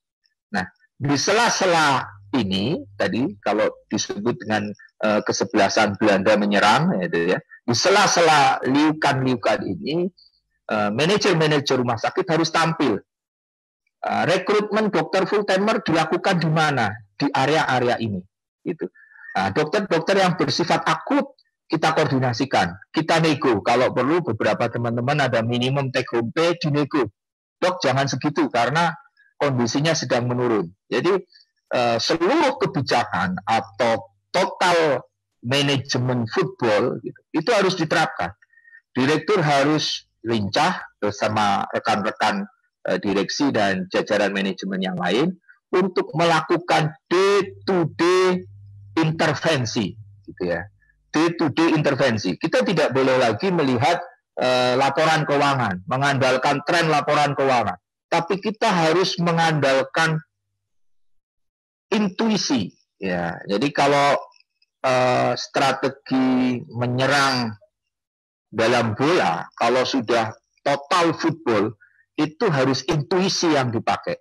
Nah, di sela-sela ini, tadi kalau disebut dengan kesebelasan Belanda menyerang, ya, di sela-sela liukan-liukan ini, manajer-manajer rumah sakit harus tampil. Rekrutmen dokter full-timer dilakukan di mana? Di area-area ini. Gitu. Nah, dokter-dokter yang bersifat akut, kita koordinasikan, kita nego. Kalau perlu beberapa teman-teman ada minimum take home pay, dinego. Dok, jangan segitu karena kondisinya sedang menurun. Jadi seluruh kebijakan atau total manajemen football gitu, itu harus diterapkan. Direktur harus lincah bersama rekan-rekan direksi dan jajaran manajemen yang lain untuk melakukan day-to-day intervensi, gitu ya. Day-to-day intervensi. Kita tidak boleh lagi melihat laporan keuangan, mengandalkan tren laporan keuangan. Tapi kita harus mengandalkan intuisi. Ya, jadi kalau strategi menyerang dalam bola, kalau sudah total football, itu harus intuisi yang dipakai.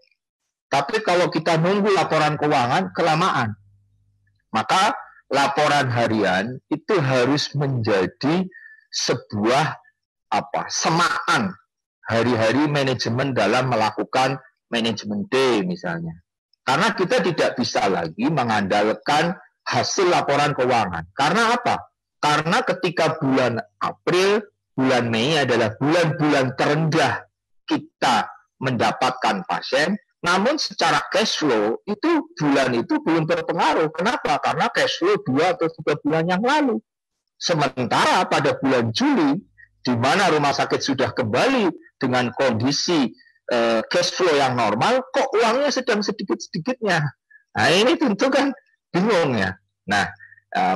Tapi kalau kita nunggu laporan keuangan, kelamaan. Maka laporan harian itu harus menjadi sebuah semaan hari-hari manajemen dalam melakukan manajemen day misalnya. Karena kita tidak bisa lagi mengandalkan hasil laporan keuangan. Karena apa? Karena ketika bulan April, bulan Mei adalah bulan-bulan terendah kita mendapatkan pasien, namun secara cash flow itu bulan itu belum berpengaruh. Kenapa? Karena cash flow 2 atau 3 bulan yang lalu. Sementara pada bulan Juli, di mana rumah sakit sudah kembali dengan kondisi cash flow yang normal, kok uangnya sedang sedikit-sedikitnya. Nah, ini tentu kan bingung ya. Nah,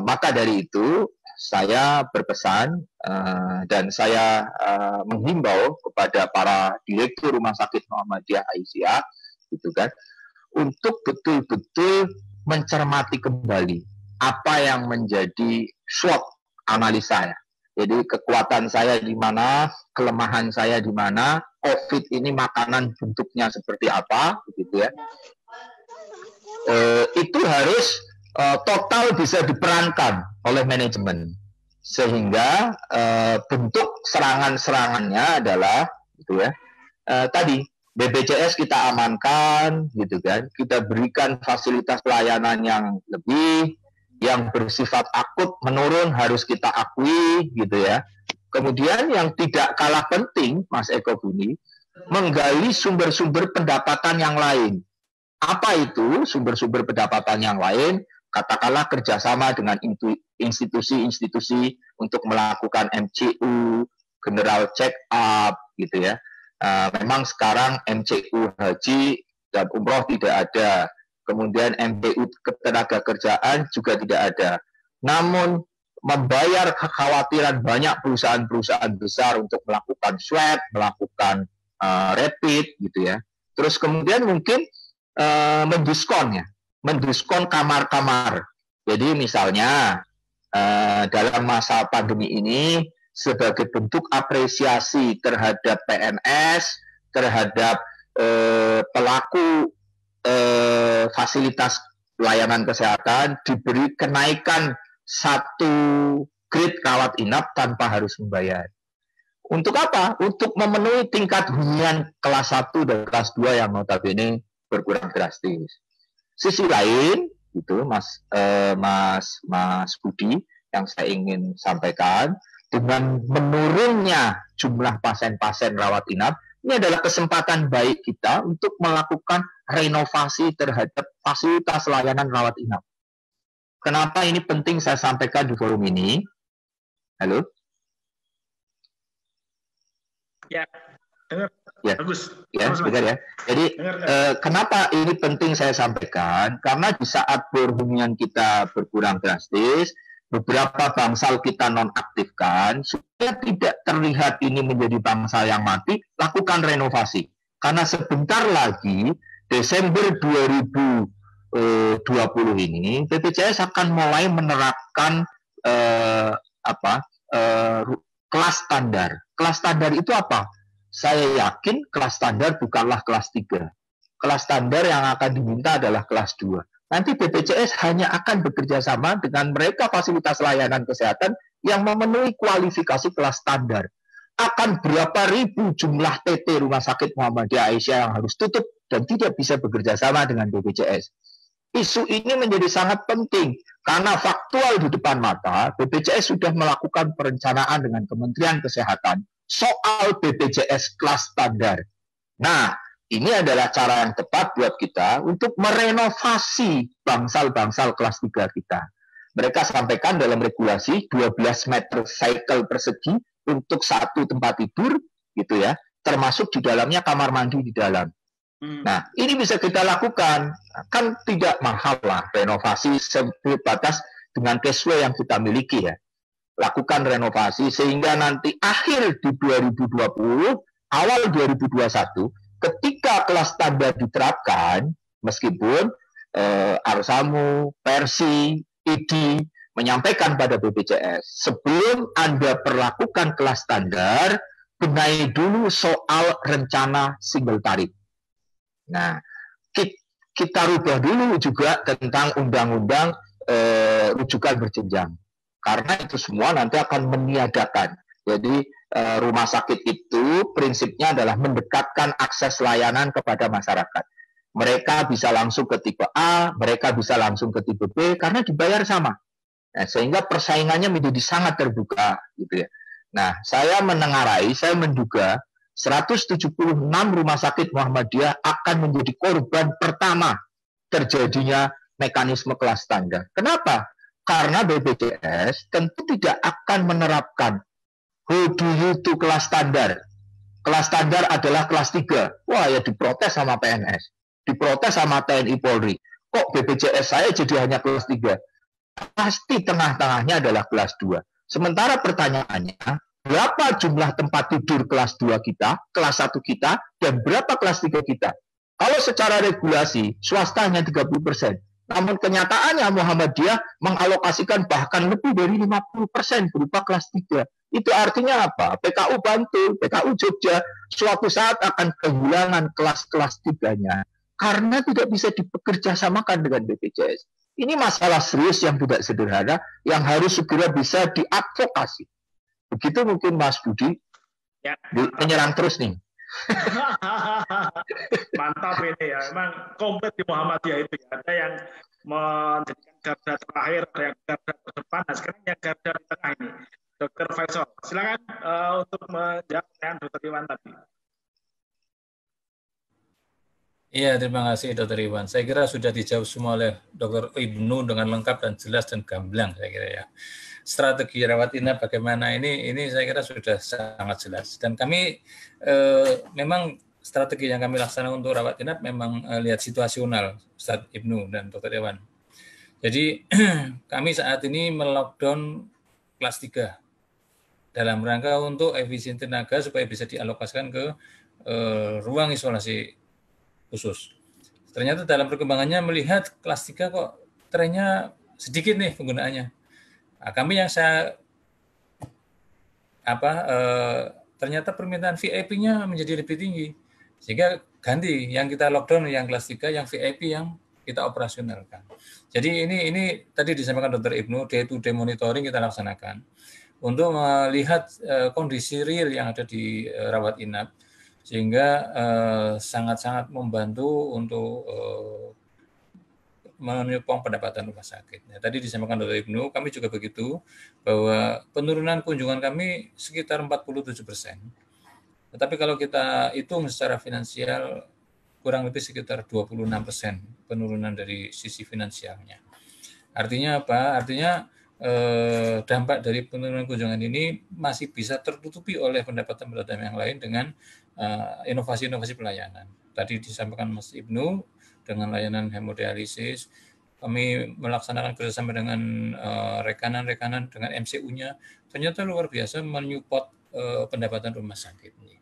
maka dari itu saya berpesan dan saya menghimbau kepada para direktur Rumah Sakit Muhammadiyah Aisyah, gitu kan, untuk betul-betul mencermati kembali apa yang menjadi SWOT analisa ya. Jadi kekuatan saya di mana, kelemahan saya di mana, COVID ini makanan bentuknya seperti apa, gitu ya. Itu harus total bisa diperankan oleh manajemen, sehingga bentuk serangan-serangannya adalah, gitu ya, tadi BPJS kita amankan, gitu kan, kita berikan fasilitas pelayanan yang lebih, yang bersifat akut menurun harus kita akui, gitu ya. Kemudian yang tidak kalah penting, Mas Eko Buni, menggali sumber-sumber pendapatan yang lain. Apa itu sumber-sumber pendapatan yang lain? Katakanlah kerjasama dengan institusi-institusi untuk melakukan MCU, general check up, gitu ya. Memang sekarang MCU haji dan umroh tidak ada. Kemudian MPU ketenaga kerjaan juga tidak ada. Namun membayar kekhawatiran banyak perusahaan-perusahaan besar untuk melakukan swab, melakukan rapid, gitu ya. Terus kemudian mungkin mendiskon kamar-kamar. Jadi misalnya dalam masa pandemi ini, sebagai bentuk apresiasi terhadap PNS, terhadap pelaku fasilitas pelayanan kesehatan, diberi kenaikan 1 grade rawat inap tanpa harus membayar. Untuk apa? Untuk memenuhi tingkat hunian kelas 1 dan kelas 2 yang notabene berkurang drastis. Sisi lain, itu Mas Budi, yang saya ingin sampaikan, dengan menurunnya jumlah pasien-pasien rawat inap, ini adalah kesempatan baik kita untuk melakukan renovasi terhadap fasilitas layanan rawat inap. Kenapa ini penting saya sampaikan di forum ini? Halo? Ya, dengar. Ya, bagus. Ya, sebentar ya. Jadi, kenapa ini penting saya sampaikan? Karena di saat perhunian kita berkurang drastis, beberapa bangsal kita nonaktifkan, supaya tidak terlihat ini menjadi bangsal yang mati, lakukan renovasi. Karena sebentar lagi, Desember 2020 ini, BPJS akan mulai menerapkan kelas standar. Kelas standar itu apa? Saya yakin kelas standar bukanlah kelas 3. Kelas standar yang akan diminta adalah kelas 2. Nanti BPJS hanya akan bekerja sama dengan mereka fasilitas layanan kesehatan yang memenuhi kualifikasi kelas standar. Akan berapa ribu jumlah PT Rumah Sakit Muhammadiyah Aisyah yang harus tutup dan tidak bisa bekerja sama dengan BPJS. Isu ini menjadi sangat penting karena faktual di depan mata BPJS sudah melakukan perencanaan dengan Kementerian Kesehatan soal BPJS kelas standar. Nah, ini adalah cara yang tepat buat kita untuk merenovasi bangsal-bangsal kelas 3 kita. Mereka sampaikan dalam regulasi 12 meter cycle persegi untuk satu tempat tidur, gitu ya, termasuk di dalamnya kamar mandi di dalam. Nah, ini bisa kita lakukan. Kan tidak mahal lah renovasi sebatas dengan cash flow yang kita miliki ya. Lakukan renovasi sehingga nanti akhir di 2020, awal 2021, ketika kelas standar diterapkan, meskipun Arsamu, Persi, ID menyampaikan pada BPJS, sebelum Anda perlakukan kelas standar, benahi dulu soal rencana single tarif. Nah, kita rubah dulu juga tentang undang-undang rujukan berjenjang. Karena itu semua nanti akan meniadakan. Jadi rumah sakit itu prinsipnya adalah mendekatkan akses layanan kepada masyarakat. Mereka bisa langsung ke tipe A, mereka bisa langsung ke tipe B karena dibayar sama. Nah, sehingga persaingannya menjadi sangat terbuka, gitu ya. Nah, saya menengarai, saya menduga 176 rumah sakit Muhammadiyah akan menjadi korban pertama terjadinya mekanisme kelas standar. Kenapa? Karena BPJS tentu tidak akan menerapkan who do you to kelas standar. Kelas standar adalah kelas 3. Wah, ya diprotes sama PNS. Diprotes sama TNI Polri. Kok BPJS saya jadi hanya kelas 3? Pasti tengah-tengahnya adalah kelas 2. Sementara pertanyaannya, berapa jumlah tempat tidur kelas 2 kita, kelas 1 kita, dan berapa kelas 3 kita? Kalau secara regulasi, swasta hanya 30%. Namun kenyataannya Muhammadiyah mengalokasikan bahkan lebih dari 50% berupa kelas 3. Itu artinya apa? PKU Bantul, PKU Jogja, suatu saat akan kehilangan kelas-kelas 3-nya karena tidak bisa dipekerjasamakan dengan BPJS. Ini masalah serius yang tidak sederhana, yang harus segera bisa diadvokasi. Begitu mungkin Mas Budi, ya. Menyerang terus nih. Mantap ini ya, memang komplit di Muhammadiyah itu ya. Ada yang menjadikan garda terakhir, ada yang garda terdepan, nah sekarang yang garda di tengah ini. Dr. Faisal, silakan untuk menjawab pertanyaan Dr. Iwan tadi. Iya, terima kasih Dr. Iwan. Saya kira sudah dijawab semua oleh Dr. Ibnu dengan lengkap dan jelas dan gamblang, saya kira ya. Strategi rawat inap bagaimana ini saya kira sudah sangat jelas. Dan kami memang strategi yang kami laksanakan untuk rawat inap memang lihat situasional, Ustadz Ibnu dan Dr. Iwan. Jadi kami saat ini melockdown kelas 3 dalam rangka untuk efisien tenaga supaya bisa dialokasikan ke ruang isolasi khusus. Ternyata dalam perkembangannya melihat kelas 3 kok trennya sedikit nih penggunaannya. Nah, kami yang ternyata permintaan VIP-nya menjadi lebih tinggi. Sehingga ganti yang kita lockdown yang kelas 3, yang VIP yang kita operasionalkan. Jadi ini tadi disampaikan Dr. Ibnu, day-to-day monitoring kita laksanakan untuk melihat kondisi real yang ada di rawat inap. Sehingga sangat-sangat membantu untuk menyokong pendapatan rumah sakit. Nah, tadi disampaikan Dr. Ibnu, kami juga begitu, bahwa penurunan kunjungan kami sekitar 47%. Tetapi kalau kita hitung secara finansial, kurang lebih sekitar 26% penurunan dari sisi finansialnya. Artinya apa? Artinya dampak dari penurunan kunjungan ini masih bisa tertutupi oleh pendapatan-pendapatan yang lain dengan inovasi-inovasi pelayanan. Tadi disampaikan Mas Ibnu dengan layanan hemodialisis, kami melaksanakan kerjasama dengan rekanan-rekanan dengan MCU-nya, ternyata luar biasa menyupport pendapatan rumah sakit ini.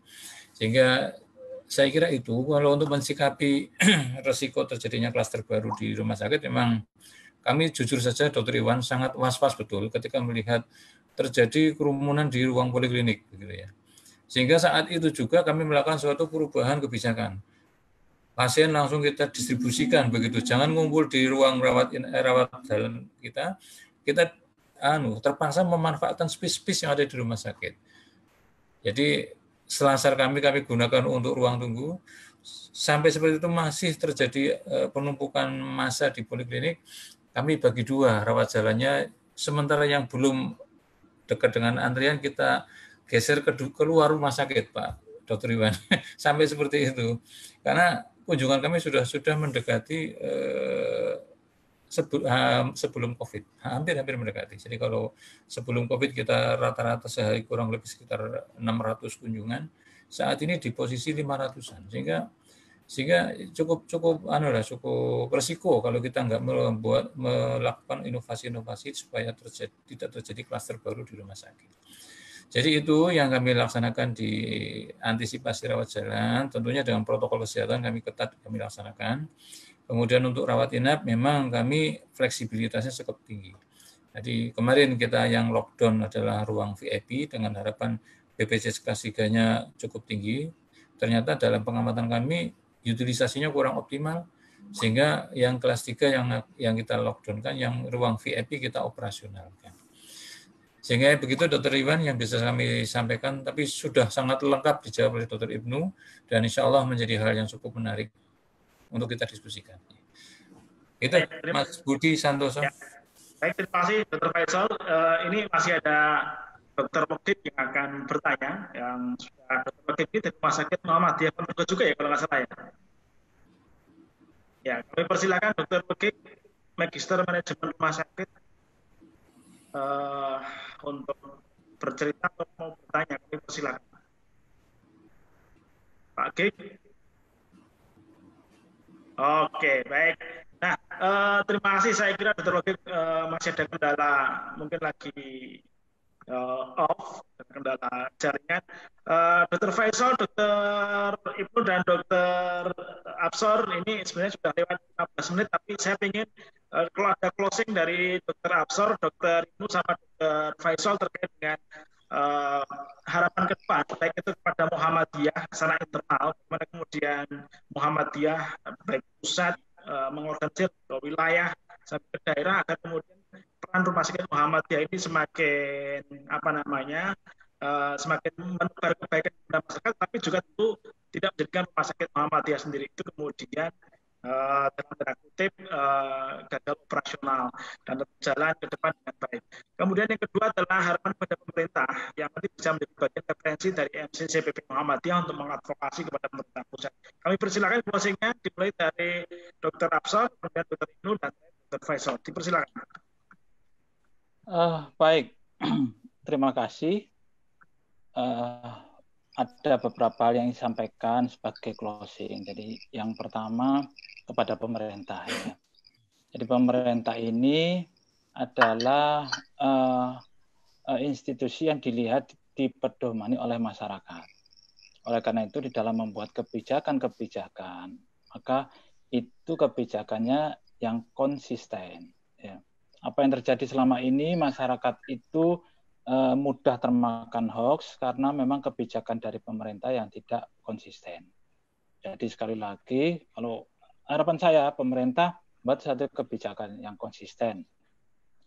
Sehingga saya kira itu kalau untuk mensikapi resiko terjadinya klaster baru di rumah sakit, memang kami jujur saja Dr. Iwan sangat was-was betul ketika melihat terjadi kerumunan di ruang poliklinik, gitu ya. Sehingga saat itu juga kami melakukan suatu perubahan kebijakan. Pasien langsung kita distribusikan begitu, jangan ngumpul di ruang rawat jalan kita. Kita terpaksa memanfaatkan space-space yang ada di rumah sakit. Jadi selasar kami gunakan untuk ruang tunggu. Sampai seperti itu masih terjadi penumpukan massa di poliklinik. Kami bagi dua rawat jalannya. Sementara yang belum dekat dengan antrian kita geser keluar rumah sakit, Pak Dr. Iwan. Sampai seperti itu. Karena kunjungan kami sudah mendekati sebelum COVID, hampir mendekati. Jadi kalau sebelum COVID kita rata-rata sehari kurang lebih sekitar 600 kunjungan, saat ini di posisi 500-an. Sehingga cukup resiko kalau kita nggak melakukan inovasi-inovasi supaya tidak terjadi klaster baru di rumah sakit. Jadi itu yang kami laksanakan di antisipasi rawat jalan, tentunya dengan protokol kesehatan kami ketat kami laksanakan. Kemudian untuk rawat inap memang kami fleksibilitasnya cukup tinggi. Jadi kemarin kita yang lockdown adalah ruang VIP dengan harapan BPJS kelas 3-nya cukup tinggi. Ternyata dalam pengamatan kami utilisasinya kurang optimal sehingga yang kelas 3 yang kita lockdown kan yang ruang VIP kita operasionalkan. Sehingga begitu Dr. Iwan yang bisa kami sampaikan, tapi sudah sangat lengkap dijawab oleh Dr. Ibnu dan insya Allah menjadi hal yang cukup menarik untuk kita diskusikan. Itu Mas Budi Santoso. Ya. Baik, terima kasih Dr. Faisal. Ini masih ada Dr. Mukti yang akan bertanya, yang sudah Dr. Mukti ini dari Rumah Sakit Muhammadiyah Ponorogo juga ya kalau nggak salah ya. Ya, kami persilakan Dr. Mukti, Magister Manajemen Rumah Sakit, untuk bercerita atau mau bertanya, kami persilakan. Pak G. Oke, baik. Nah, terima kasih. Saya kira Dr. Logik masih ada kendala, mungkin lagi off, kendala jaringan. Dr. Faisal, Dr. Ibnu, dan Dr. Absor ini sebenarnya sudah lewat 15 menit, tapi saya ingin kalau ada closing dari Dr. Absor, Dr. Ibnu, sama Dr. Faisal terkait dengan harapan ke depan, baik itu kepada Muhammadiyah secara internal, bagaimana kemudian Muhammadiyah baik pusat mengorganisir ke wilayah sampai ke daerah agar kemudian peran Rumah Sakit Muhammadiyah ini semakin semakin menebar kebaikan kepada masyarakat, tapi juga tentu tidak menjadikan Rumah Sakit Muhammadiyah sendiri itu kemudian dalam tanda kutip gagal operasional dan berjalan ke depan dengan baik. Kemudian yang kedua adalah harapan pada pemerintah yang nanti bisa menjadi bagian referensi dari MCCPP Muhammadiyah untuk mengadvokasi kepada pemerintah pusat. Kami persilakan closingnya dimulai dari Dr. Absor, kemudian Dr. Ibnu, dan Dr. Faisal. Dipersilakan. Baik, terima kasih. Ada beberapa hal yang disampaikan sebagai closing. Jadi yang pertama kepada pemerintah. Ya. Jadi pemerintah ini adalah institusi yang dilihat dipedomani oleh masyarakat. Oleh karena itu di dalam membuat kebijakan-kebijakan, maka itu kebijakannya yang konsisten. Ya. Apa yang terjadi selama ini, masyarakat itu mudah termakan hoax karena memang kebijakan dari pemerintah yang tidak konsisten. Jadi sekali lagi, kalau harapan saya pemerintah buat satu kebijakan yang konsisten.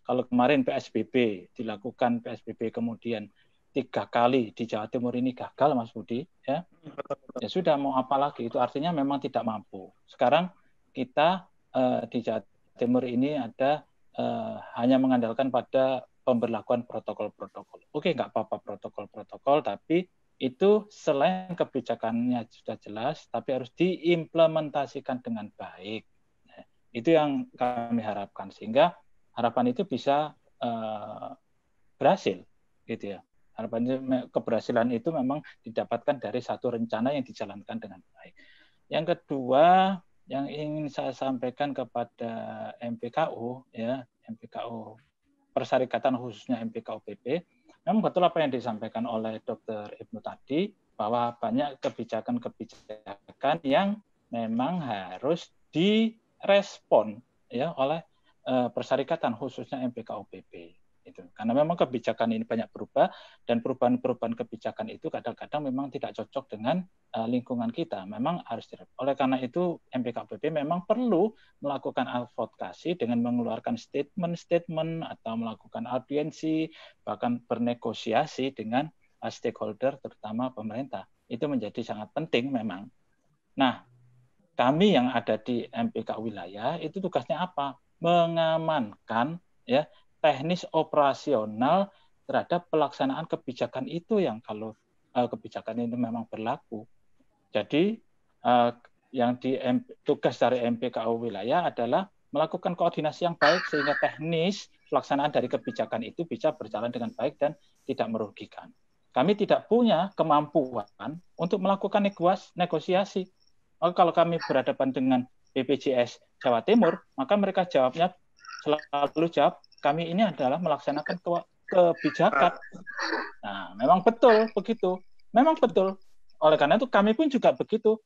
Kalau kemarin PSBB dilakukan PSBB kemudian 3 kali di Jawa Timur ini gagal, Mas Budi, ya sudah mau apa lagi? Itu artinya memang tidak mampu. Sekarang kita di Jawa Timur ini ada hanya mengandalkan pada pemberlakuan protokol-protokol. Oke, nggak apa-apa protokol-protokol, tapi itu selain kebijakannya sudah jelas, tapi harus diimplementasikan dengan baik. Nah, itu yang kami harapkan, sehingga harapan itu bisa berhasil, gitu ya. Harapannya keberhasilan itu memang didapatkan dari satu rencana yang dijalankan dengan baik. Yang kedua, yang ingin saya sampaikan kepada MPKU, ya, MPKU Persyarikatan khususnya MPKUPP, memang betul apa yang disampaikan oleh Dr. Ibnu tadi, bahwa banyak kebijakan-kebijakan yang memang harus direspon ya oleh persyarikatan khususnya MPKUPP. Itu. Karena memang kebijakan ini banyak berubah dan perubahan-perubahan kebijakan itu kadang-kadang memang tidak cocok dengan lingkungan kita. Memang harus oleh karena itu MPKBP memang perlu melakukan advokasi dengan mengeluarkan statement-statement atau melakukan audiensi, bahkan bernegosiasi dengan stakeholder terutama pemerintah. Itu menjadi sangat penting memang. Nah, kami yang ada di MPK wilayah itu tugasnya apa? Mengamankan ya teknis operasional terhadap pelaksanaan kebijakan itu yang kalau kebijakan ini memang berlaku. Jadi yang tugas dari MPKU wilayah adalah melakukan koordinasi yang baik sehingga teknis pelaksanaan dari kebijakan itu bisa berjalan dengan baik dan tidak merugikan. Kami tidak punya kemampuan untuk melakukan negosiasi. Kalau kami berhadapan dengan BPJS Jawa Timur, maka mereka selalu jawab, kami ini adalah melaksanakan kebijakan. Nah, memang betul begitu. Memang betul. Oleh karena itu kami pun juga begitu.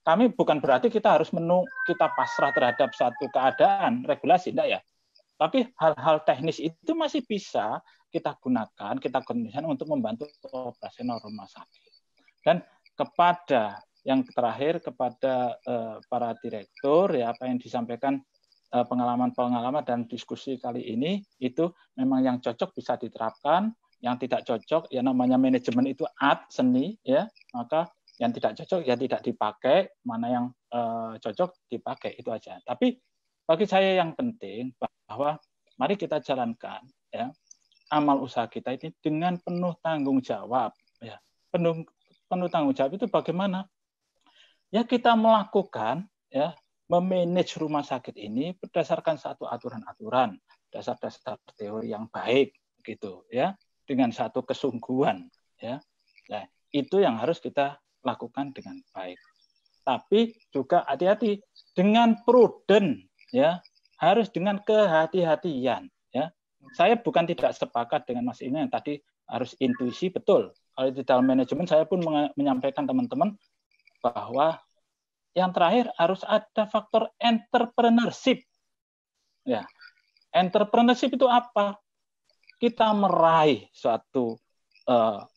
Kami bukan berarti kita harus kita pasrah terhadap satu keadaan regulasi, enggak ya. Tapi hal-hal teknis itu masih bisa kita gunakan, kita gunakan untuk membantu operasional rumah sakit. Dan yang terakhir kepada para direktur, ya apa yang disampaikan pengalaman-pengalaman dan diskusi kali ini itu memang yang cocok bisa diterapkan, yang tidak cocok ya namanya manajemen itu art seni ya, maka yang tidak cocok ya tidak dipakai, mana yang cocok dipakai, itu aja. Tapi bagi saya yang penting bahwa mari kita jalankan ya amal usaha kita ini dengan penuh tanggung jawab ya. Penuh tanggung jawab itu bagaimana? Ya kita melakukan ya memanage rumah sakit ini berdasarkan satu aturan-aturan, dasar-dasar teori yang baik gitu ya, dengan satu kesungguhan ya. Nah, itu yang harus kita lakukan dengan baik. Tapi juga hati-hati dengan prudent ya, harus dengan kehati-hatian ya. Saya bukan tidak sepakat dengan Mas Ina yang tadi harus intuisi, betul. Kalau di dalam manajemen saya pun menyampaikan teman-teman bahwa yang terakhir harus ada faktor entrepreneurship. Ya, entrepreneurship itu apa? Kita meraih suatu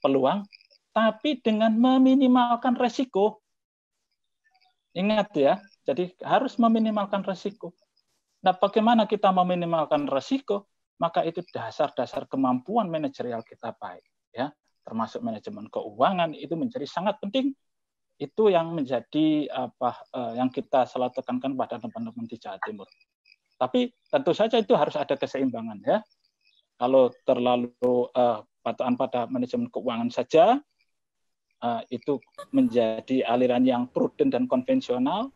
peluang, tapi dengan meminimalkan resiko. Ingat ya, jadi harus meminimalkan resiko. Nah, bagaimana kita meminimalkan resiko? Maka itu dasar-dasar kemampuan manajerial kita baik, ya, termasuk manajemen keuangan itu menjadi sangat penting. Itu yang menjadi yang kita selalu tekankan pada teman-teman di Jawa Timur. Tapi tentu saja itu harus ada keseimbangan ya. Kalau terlalu patuhan pada manajemen keuangan saja, itu menjadi aliran yang prudent dan konvensional.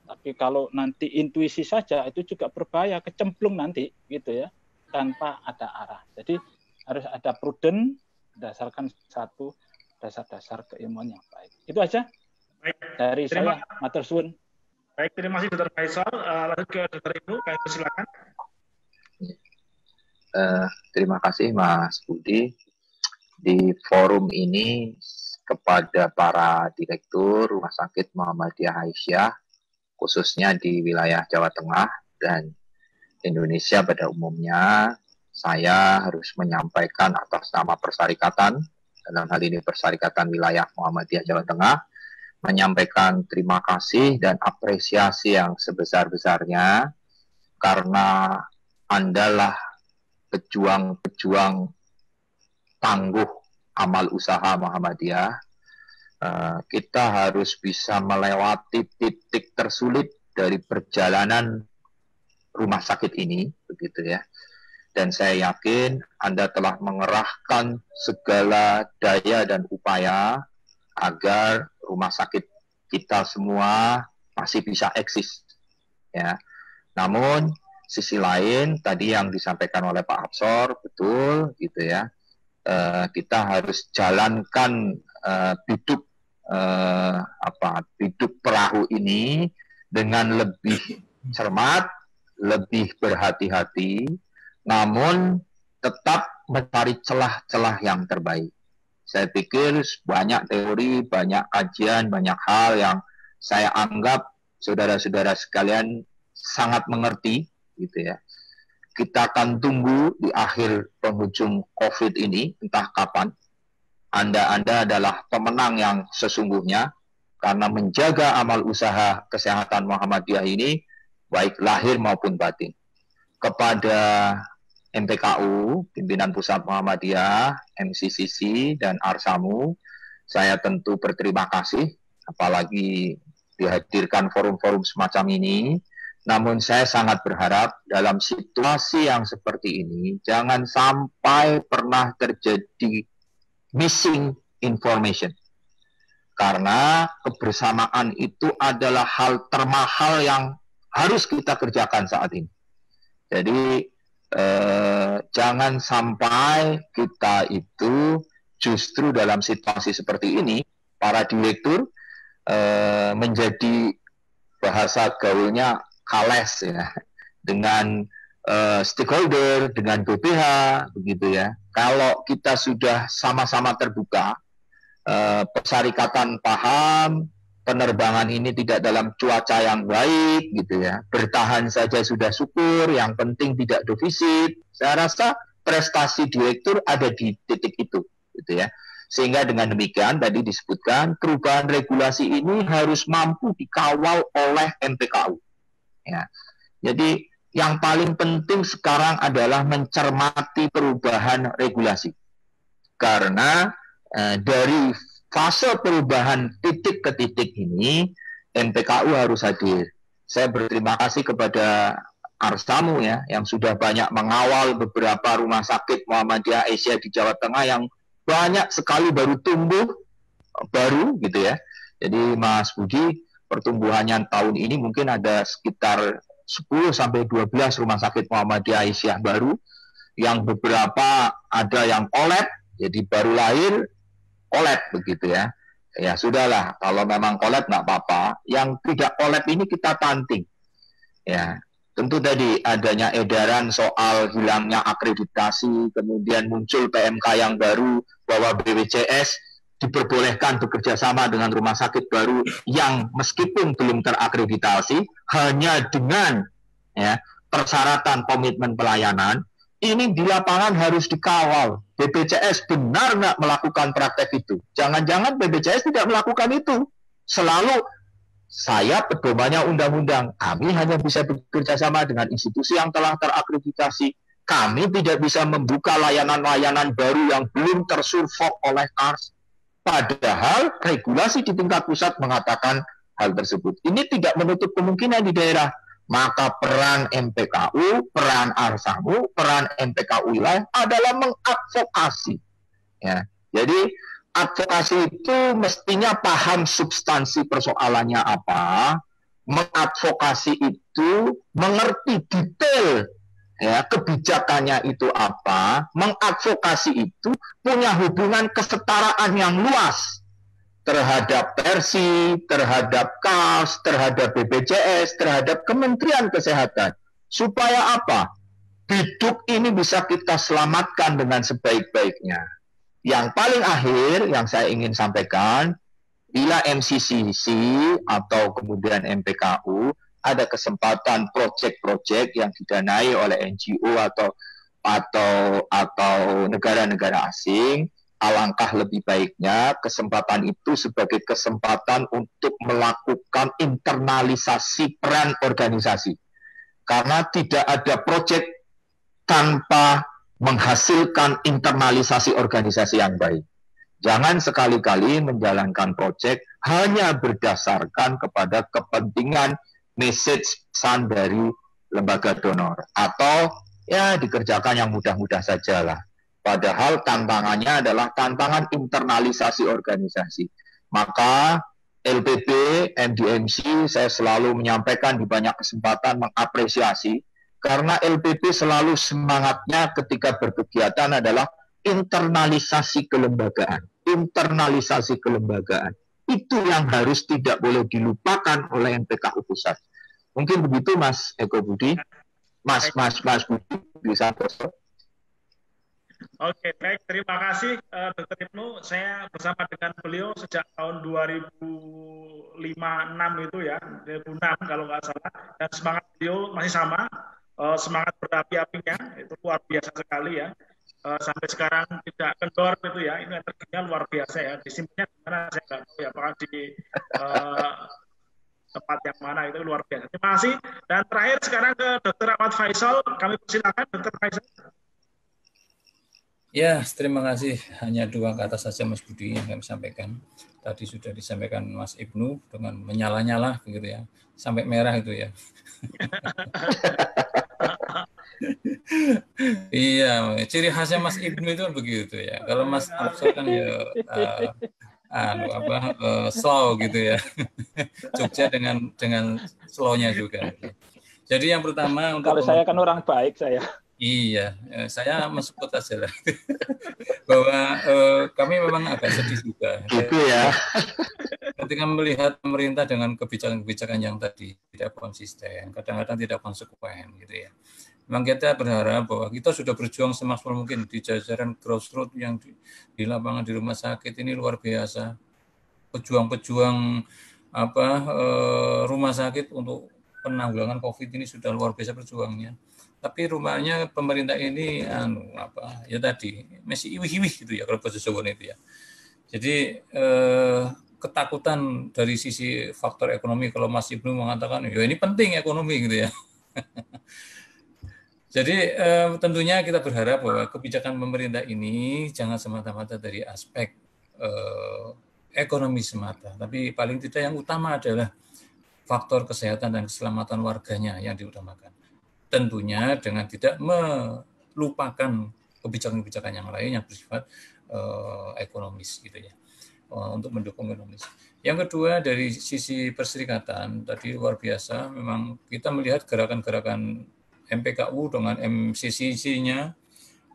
Tapi kalau nanti intuisi saja itu juga berbahaya, kecemplung nanti gitu ya, tanpa ada arah. Jadi harus ada prudent berdasarkan satu dasar-dasar keilmuan yang baik. Itu aja. Baik. Dari saya, matur suwun. Baik, terima kasih Dr. Faisal. Lanjut ke Dr. Ibnu, kami persilakan. Terima kasih Mas Budi. Di forum ini kepada para direktur Rumah Sakit Muhammadiyah Aisyah, khususnya di wilayah Jawa Tengah dan Indonesia pada umumnya, saya harus menyampaikan atas nama Persyarikatan, dalam hal ini Persyarikatan Wilayah Muhammadiyah Jawa Tengah, menyampaikan terima kasih dan apresiasi yang sebesar-besarnya karena Andalah pejuang-pejuang tangguh amal usaha Muhammadiyah. Kita harus bisa melewati titik tersulit dari perjalanan rumah sakit ini, begitu ya. Dan saya yakin Anda telah mengerahkan segala daya dan upaya agar rumah sakit kita semua masih bisa eksis. Ya. Namun sisi lain tadi yang disampaikan oleh Pak Absor betul gitu ya. Kita harus jalankan biduk perahu ini dengan lebih cermat, lebih berhati-hati, namun tetap mencari celah-celah yang terbaik. Saya pikir banyak teori, banyak kajian, banyak hal yang saya anggap saudara-saudara sekalian sangat mengerti, gitu ya. kita akan tunggu di akhir penghujung COVID ini, entah kapan. Anda adalah pemenang yang sesungguhnya, karena menjaga amal usaha kesehatan Muhammadiyah ini, baik lahir maupun batin. Kepada MPKU, Pimpinan Pusat Muhammadiyah, MCCC, dan Arsamu, saya tentu berterima kasih, apalagi dihadirkan forum-forum semacam ini. Namun saya sangat berharap dalam situasi yang seperti ini, jangan sampai pernah terjadi missing information. Karena kebersamaan itu adalah hal termahal yang harus kita kerjakan saat ini. Jadi jangan sampai kita itu justru dalam situasi seperti ini, para direktur menjadi bahasa gaulnya kales ya, dengan stakeholder, dengan BPH, begitu ya. Kalau kita sudah sama-sama terbuka, persyarikatan paham, penerbangan ini tidak dalam cuaca yang baik, gitu ya. Bertahan saja sudah syukur, yang penting tidak defisit. Saya rasa prestasi direktur ada di titik itu, gitu ya. Sehingga dengan demikian tadi disebutkan perubahan regulasi ini harus mampu dikawal oleh MPKU. Ya. Jadi yang paling penting sekarang adalah mencermati perubahan regulasi. Karena dari fase perubahan titik ke titik ini, MPKU harus hadir. Saya berterima kasih kepada Arsamu ya, yang sudah banyak mengawal beberapa rumah sakit Muhammadiyah Aisyah di Jawa Tengah yang banyak sekali baru tumbuh, baru gitu ya. Jadi Mas Budi, pertumbuhannya tahun ini mungkin ada sekitar 10-12 rumah sakit Muhammadiyah Aisyah baru, yang beberapa ada yang kolab, jadi baru lahir kolab begitu ya. Ya sudahlah, kalau memang kolab nggak apa-apa. Yang tidak kolab ini kita tanting. Ya, tentu tadi adanya edaran soal hilangnya akreditasi, kemudian muncul PMK yang baru bahwa BPJS diperbolehkan bekerja sama dengan rumah sakit baru yang meskipun belum terakreditasi, hanya dengan ya, persyaratan komitmen pelayanan. Ini di lapangan harus dikawal. BPJS benar nggak melakukan praktek itu? Jangan-jangan BPJS tidak melakukan itu. Selalu saya pedomannya undang-undang. Kami hanya bisa bekerja sama dengan institusi yang telah terakreditasi. Kami tidak bisa membuka layanan-layanan baru yang belum tersurvey oleh KARS. Padahal regulasi di tingkat pusat mengatakan hal tersebut. Ini tidak menutup kemungkinan di daerah. Maka peran MPKU, peran Arsamu, peran MPKU wilayah adalah mengadvokasi. Ya. Jadi advokasi itu mestinya paham substansi persoalannya apa, mengadvokasi itu mengerti detail ya, kebijakannya itu apa, mengadvokasi itu punya hubungan kesetaraan yang luas terhadap Persi, terhadap KARS, terhadap BPJS, terhadap Kementerian Kesehatan. Supaya apa? Biduk ini bisa kita selamatkan dengan sebaik-baiknya. Yang paling akhir yang saya ingin sampaikan, bila MCCC atau kemudian MPKU ada kesempatan proyek-proyek yang didanai oleh NGO atau negara-negara asing, alangkah lebih baiknya kesempatan itu sebagai kesempatan untuk melakukan internalisasi peran organisasi. Karena tidak ada proyek tanpa menghasilkan internalisasi organisasi yang baik. Jangan sekali-kali menjalankan proyek hanya berdasarkan kepada kepentingan message pesan dari lembaga donor. Atau ya dikerjakan yang mudah-mudah sajalah. Padahal tantangannya adalah tantangan internalisasi organisasi. Maka LPB, MDMC, saya selalu menyampaikan di banyak kesempatan mengapresiasi, karena LPB selalu semangatnya ketika berkegiatan adalah internalisasi kelembagaan. Internalisasi kelembagaan. Itu yang harus tidak boleh dilupakan oleh MPKU Pusat. Mungkin begitu Mas Eko Budi. Mas Budi bisa terus. Oke, baik. Terima kasih Dr. Ibnu. Saya bersama dengan beliau sejak tahun 2005-6 itu ya, 2006 kalau nggak salah. Dan semangat beliau masih sama. semangat berapi-apinya itu luar biasa sekali ya. Sampai sekarang tidak kendor gitu ya, ini energinya luar biasa ya. Disimpannya di mana saya nggak tahu ya, apakah di tempat yang mana, itu luar biasa. Terima kasih. Dan terakhir sekarang ke Dr. Ahmad Faisal, kami persilakan Dr. Faisal. Ya, terima kasih. Hanya 2 kata saja Mas Budi yang kami sampaikan. Tadi sudah disampaikan Mas Ibnu dengan menyala-nyala begitu ya, sampai merah itu ya. Iya, ciri khasnya Mas Ibnu itu begitu ya. Kalau Mas Absor kan ya slow gitu ya. Jogja dengan slow-nya juga. Jadi yang pertama untuk kalau saya kan orang baik saya. Iya, saya mensuport aja lah. Bahwa kami memang agak sedih juga. Gitu ya. Ketika melihat pemerintah dengan kebijakan-kebijakan yang tadi tidak konsisten, kadang-kadang tidak konsekuen gitu ya. Memang kita berharap bahwa kita sudah berjuang semaksimal mungkin di jajaran grassroots yang di lapangan di rumah sakit ini luar biasa. Pejuang-pejuang rumah sakit untuk penanggulangan COVID ini sudah luar biasa perjuangnya. Tapi rumahnya pemerintah ini ya tadi masih iwih-iwih gitu ya kalau bahasa Jawa itu ya. Jadi ketakutan dari sisi faktor ekonomi, kalau Mas Ibnu mengatakan ya ini penting ekonomi gitu ya. Jadi tentunya kita berharap bahwa kebijakan pemerintah ini jangan semata-mata dari aspek ekonomi semata, tapi paling tidak yang utama adalah faktor kesehatan dan keselamatan warganya yang diutamakan. Tentunya dengan tidak melupakan kebijakan-kebijakan yang lain yang bersifat ekonomis gitu ya, untuk mendukung ekonomis. Yang kedua dari sisi perserikatan tadi luar biasa, memang kita melihat gerakan-gerakan MPKU dengan MCCC-nya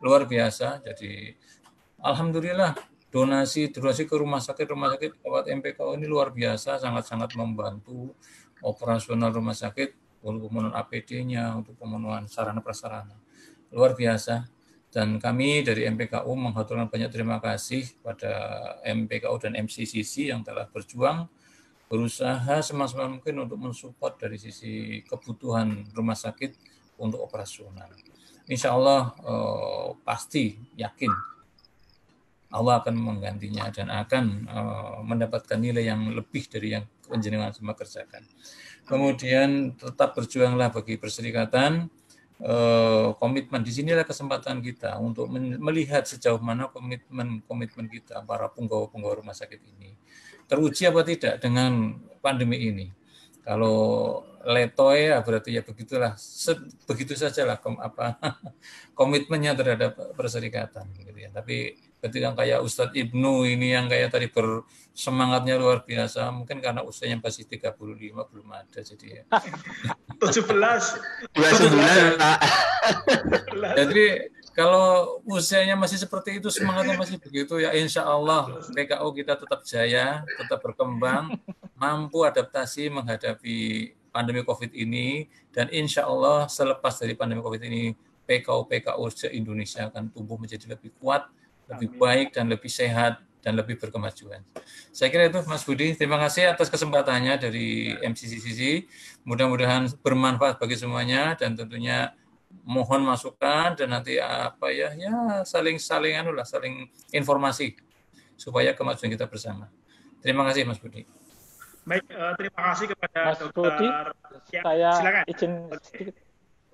luar biasa. Jadi alhamdulillah donasi ke rumah sakit lewat MPKU ini luar biasa, sangat-sangat membantu operasional rumah sakit untuk pemenuhan APD-nya, untuk pemenuhan sarana prasarana. Luar biasa. Dan kami dari MPKU menghaturkan banyak terima kasih pada MPKU dan MCCC yang telah berjuang, berusaha semaksimal mungkin untuk mensupport dari sisi kebutuhan rumah sakit untuk operasional. Insya Allah pasti yakin Allah akan menggantinya dan akan mendapatkan nilai yang lebih dari yang panjenengan semua kerjakan. Kemudian tetap berjuanglah bagi perserikatan, komitmen. Di sinilah kesempatan kita untuk melihat sejauh mana komitmen kita para penggawa rumah sakit ini teruji apa tidak dengan pandemi ini. Kalau letoy ya berarti ya begitulah, begitu sajalah komitmennya terhadap perserikatan gitu ya. Tapi ketika kayak Ustadz Ibnu ini yang kayak tadi bersemangatnya luar biasa, mungkin karena usianya masih 35 belum ada jadi ya. 17. Jadi kalau usianya masih seperti itu, semangatnya masih begitu ya, insya Allah PKU kita tetap jaya, tetap berkembang, mampu adaptasi menghadapi pandemi COVID ini, dan insya Allah selepas dari pandemi COVID ini PKU se-Indonesia akan tumbuh menjadi lebih kuat, lebih baik, dan lebih sehat, dan lebih berkemajuan. Saya kira itu Mas Budi, terima kasih atas kesempatannya dari MCCC, mudah-mudahan bermanfaat bagi semuanya, dan tentunya mohon masukan dan nanti saling informasi supaya kemajuan kita bersama. Terima kasih Mas Budi. Baik, terima kasih kepada Mas Budi. Saya silakan. Izin sedikit.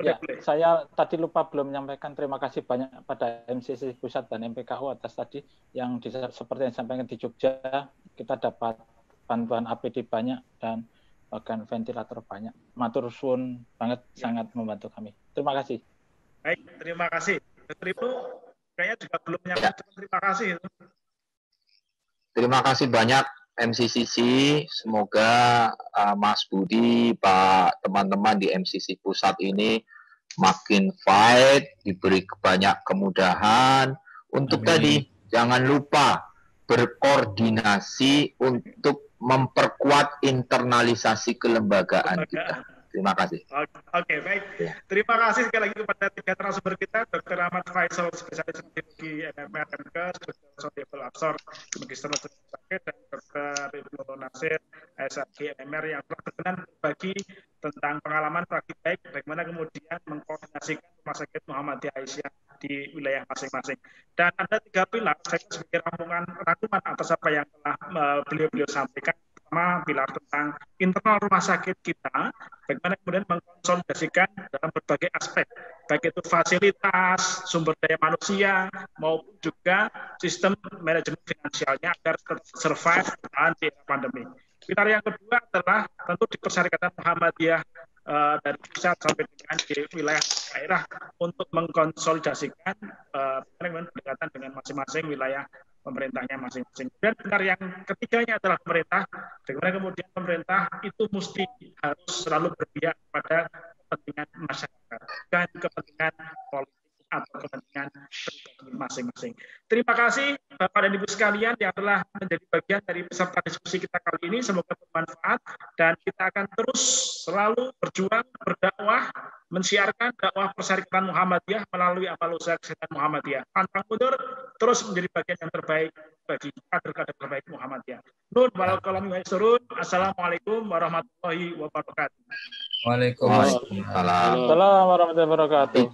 Ya, saya tadi lupa belum menyampaikan terima kasih banyak pada MCC Pusat dan MPKU atas tadi yang seperti yang disampaikan di Jogja, kita dapat bantuan APD banyak dan bahkan ventilator banyak. Matur suwun banget, sangat membantu kami. Terima kasih. Baik, terima kasih. Dr. Ibnu kayaknya juga belum menyampaikan terima kasih. Terima kasih banyak MCCC. Semoga Mas Budi, Pak, teman-teman di MCC Pusat ini makin fight, diberi banyak kemudahan. Untuk tadi, jangan lupa berkoordinasi untuk memperkuat internalisasi kelembagaan kita. Terima kasih. Oke, baik. Terima kasih sekali lagi kepada 3 narasumber kita, Dr. Ahmad Faisal, spesialis di MMR MKes, Dr. Absor, Magister Sakit, dan Dr. Ibnu Nasir, SAG MMR yang telah berkenan berbagi tentang pengalaman praktik baik, bagaimana kemudian mengkoordinasi mengonsolidasikan Rumah Sakit Muhammadiyah Aisyah di wilayah masing-masing. Dan ada 3 pilar, saya sebagai rangkuman atas apa yang telah beliau-beliau sampaikan. Pertama, pilar tentang internal rumah sakit kita, bagaimana kemudian mengkonsolidasikan dalam berbagai aspek, baik itu fasilitas, sumber daya manusia, maupun juga sistem manajemen finansialnya agar survive bertahan di era pandemi. Pilar yang kedua adalah tentu di Persyarikatan Muhammadiyah dari pusat sampai dengan di wilayah daerah untuk mengkonsolidasikan pendekatan dengan masing-masing wilayah pemerintahnya masing-masing. Dan pilar yang ketiganya adalah pemerintah, bagaimana kemudian pemerintah itu mesti harus selalu berpihak pada kepentingan masyarakat, bukan kepentingan politik atau kepentingan pribadi masing-masing. Terima kasih Bapak dan Ibu sekalian yang telah menjadi bagian dari peserta diskusi kita kali ini. Semoga bermanfaat dan kita akan terus selalu berjuang, berdakwah, mensiarkan dakwah Persyarikatan Muhammadiyah melalui amal usaha kesehatan Muhammadiyah. Pantang mundur, terus menjadi bagian yang terbaik bagi kader-kader terbaik Muhammadiyah. Nun wal qalami wa yasrun. Assalamualaikum warahmatullahi wabarakatuh. Waalaikumsalam. Waalaikumsalam warahmatullahi wabarakatuh.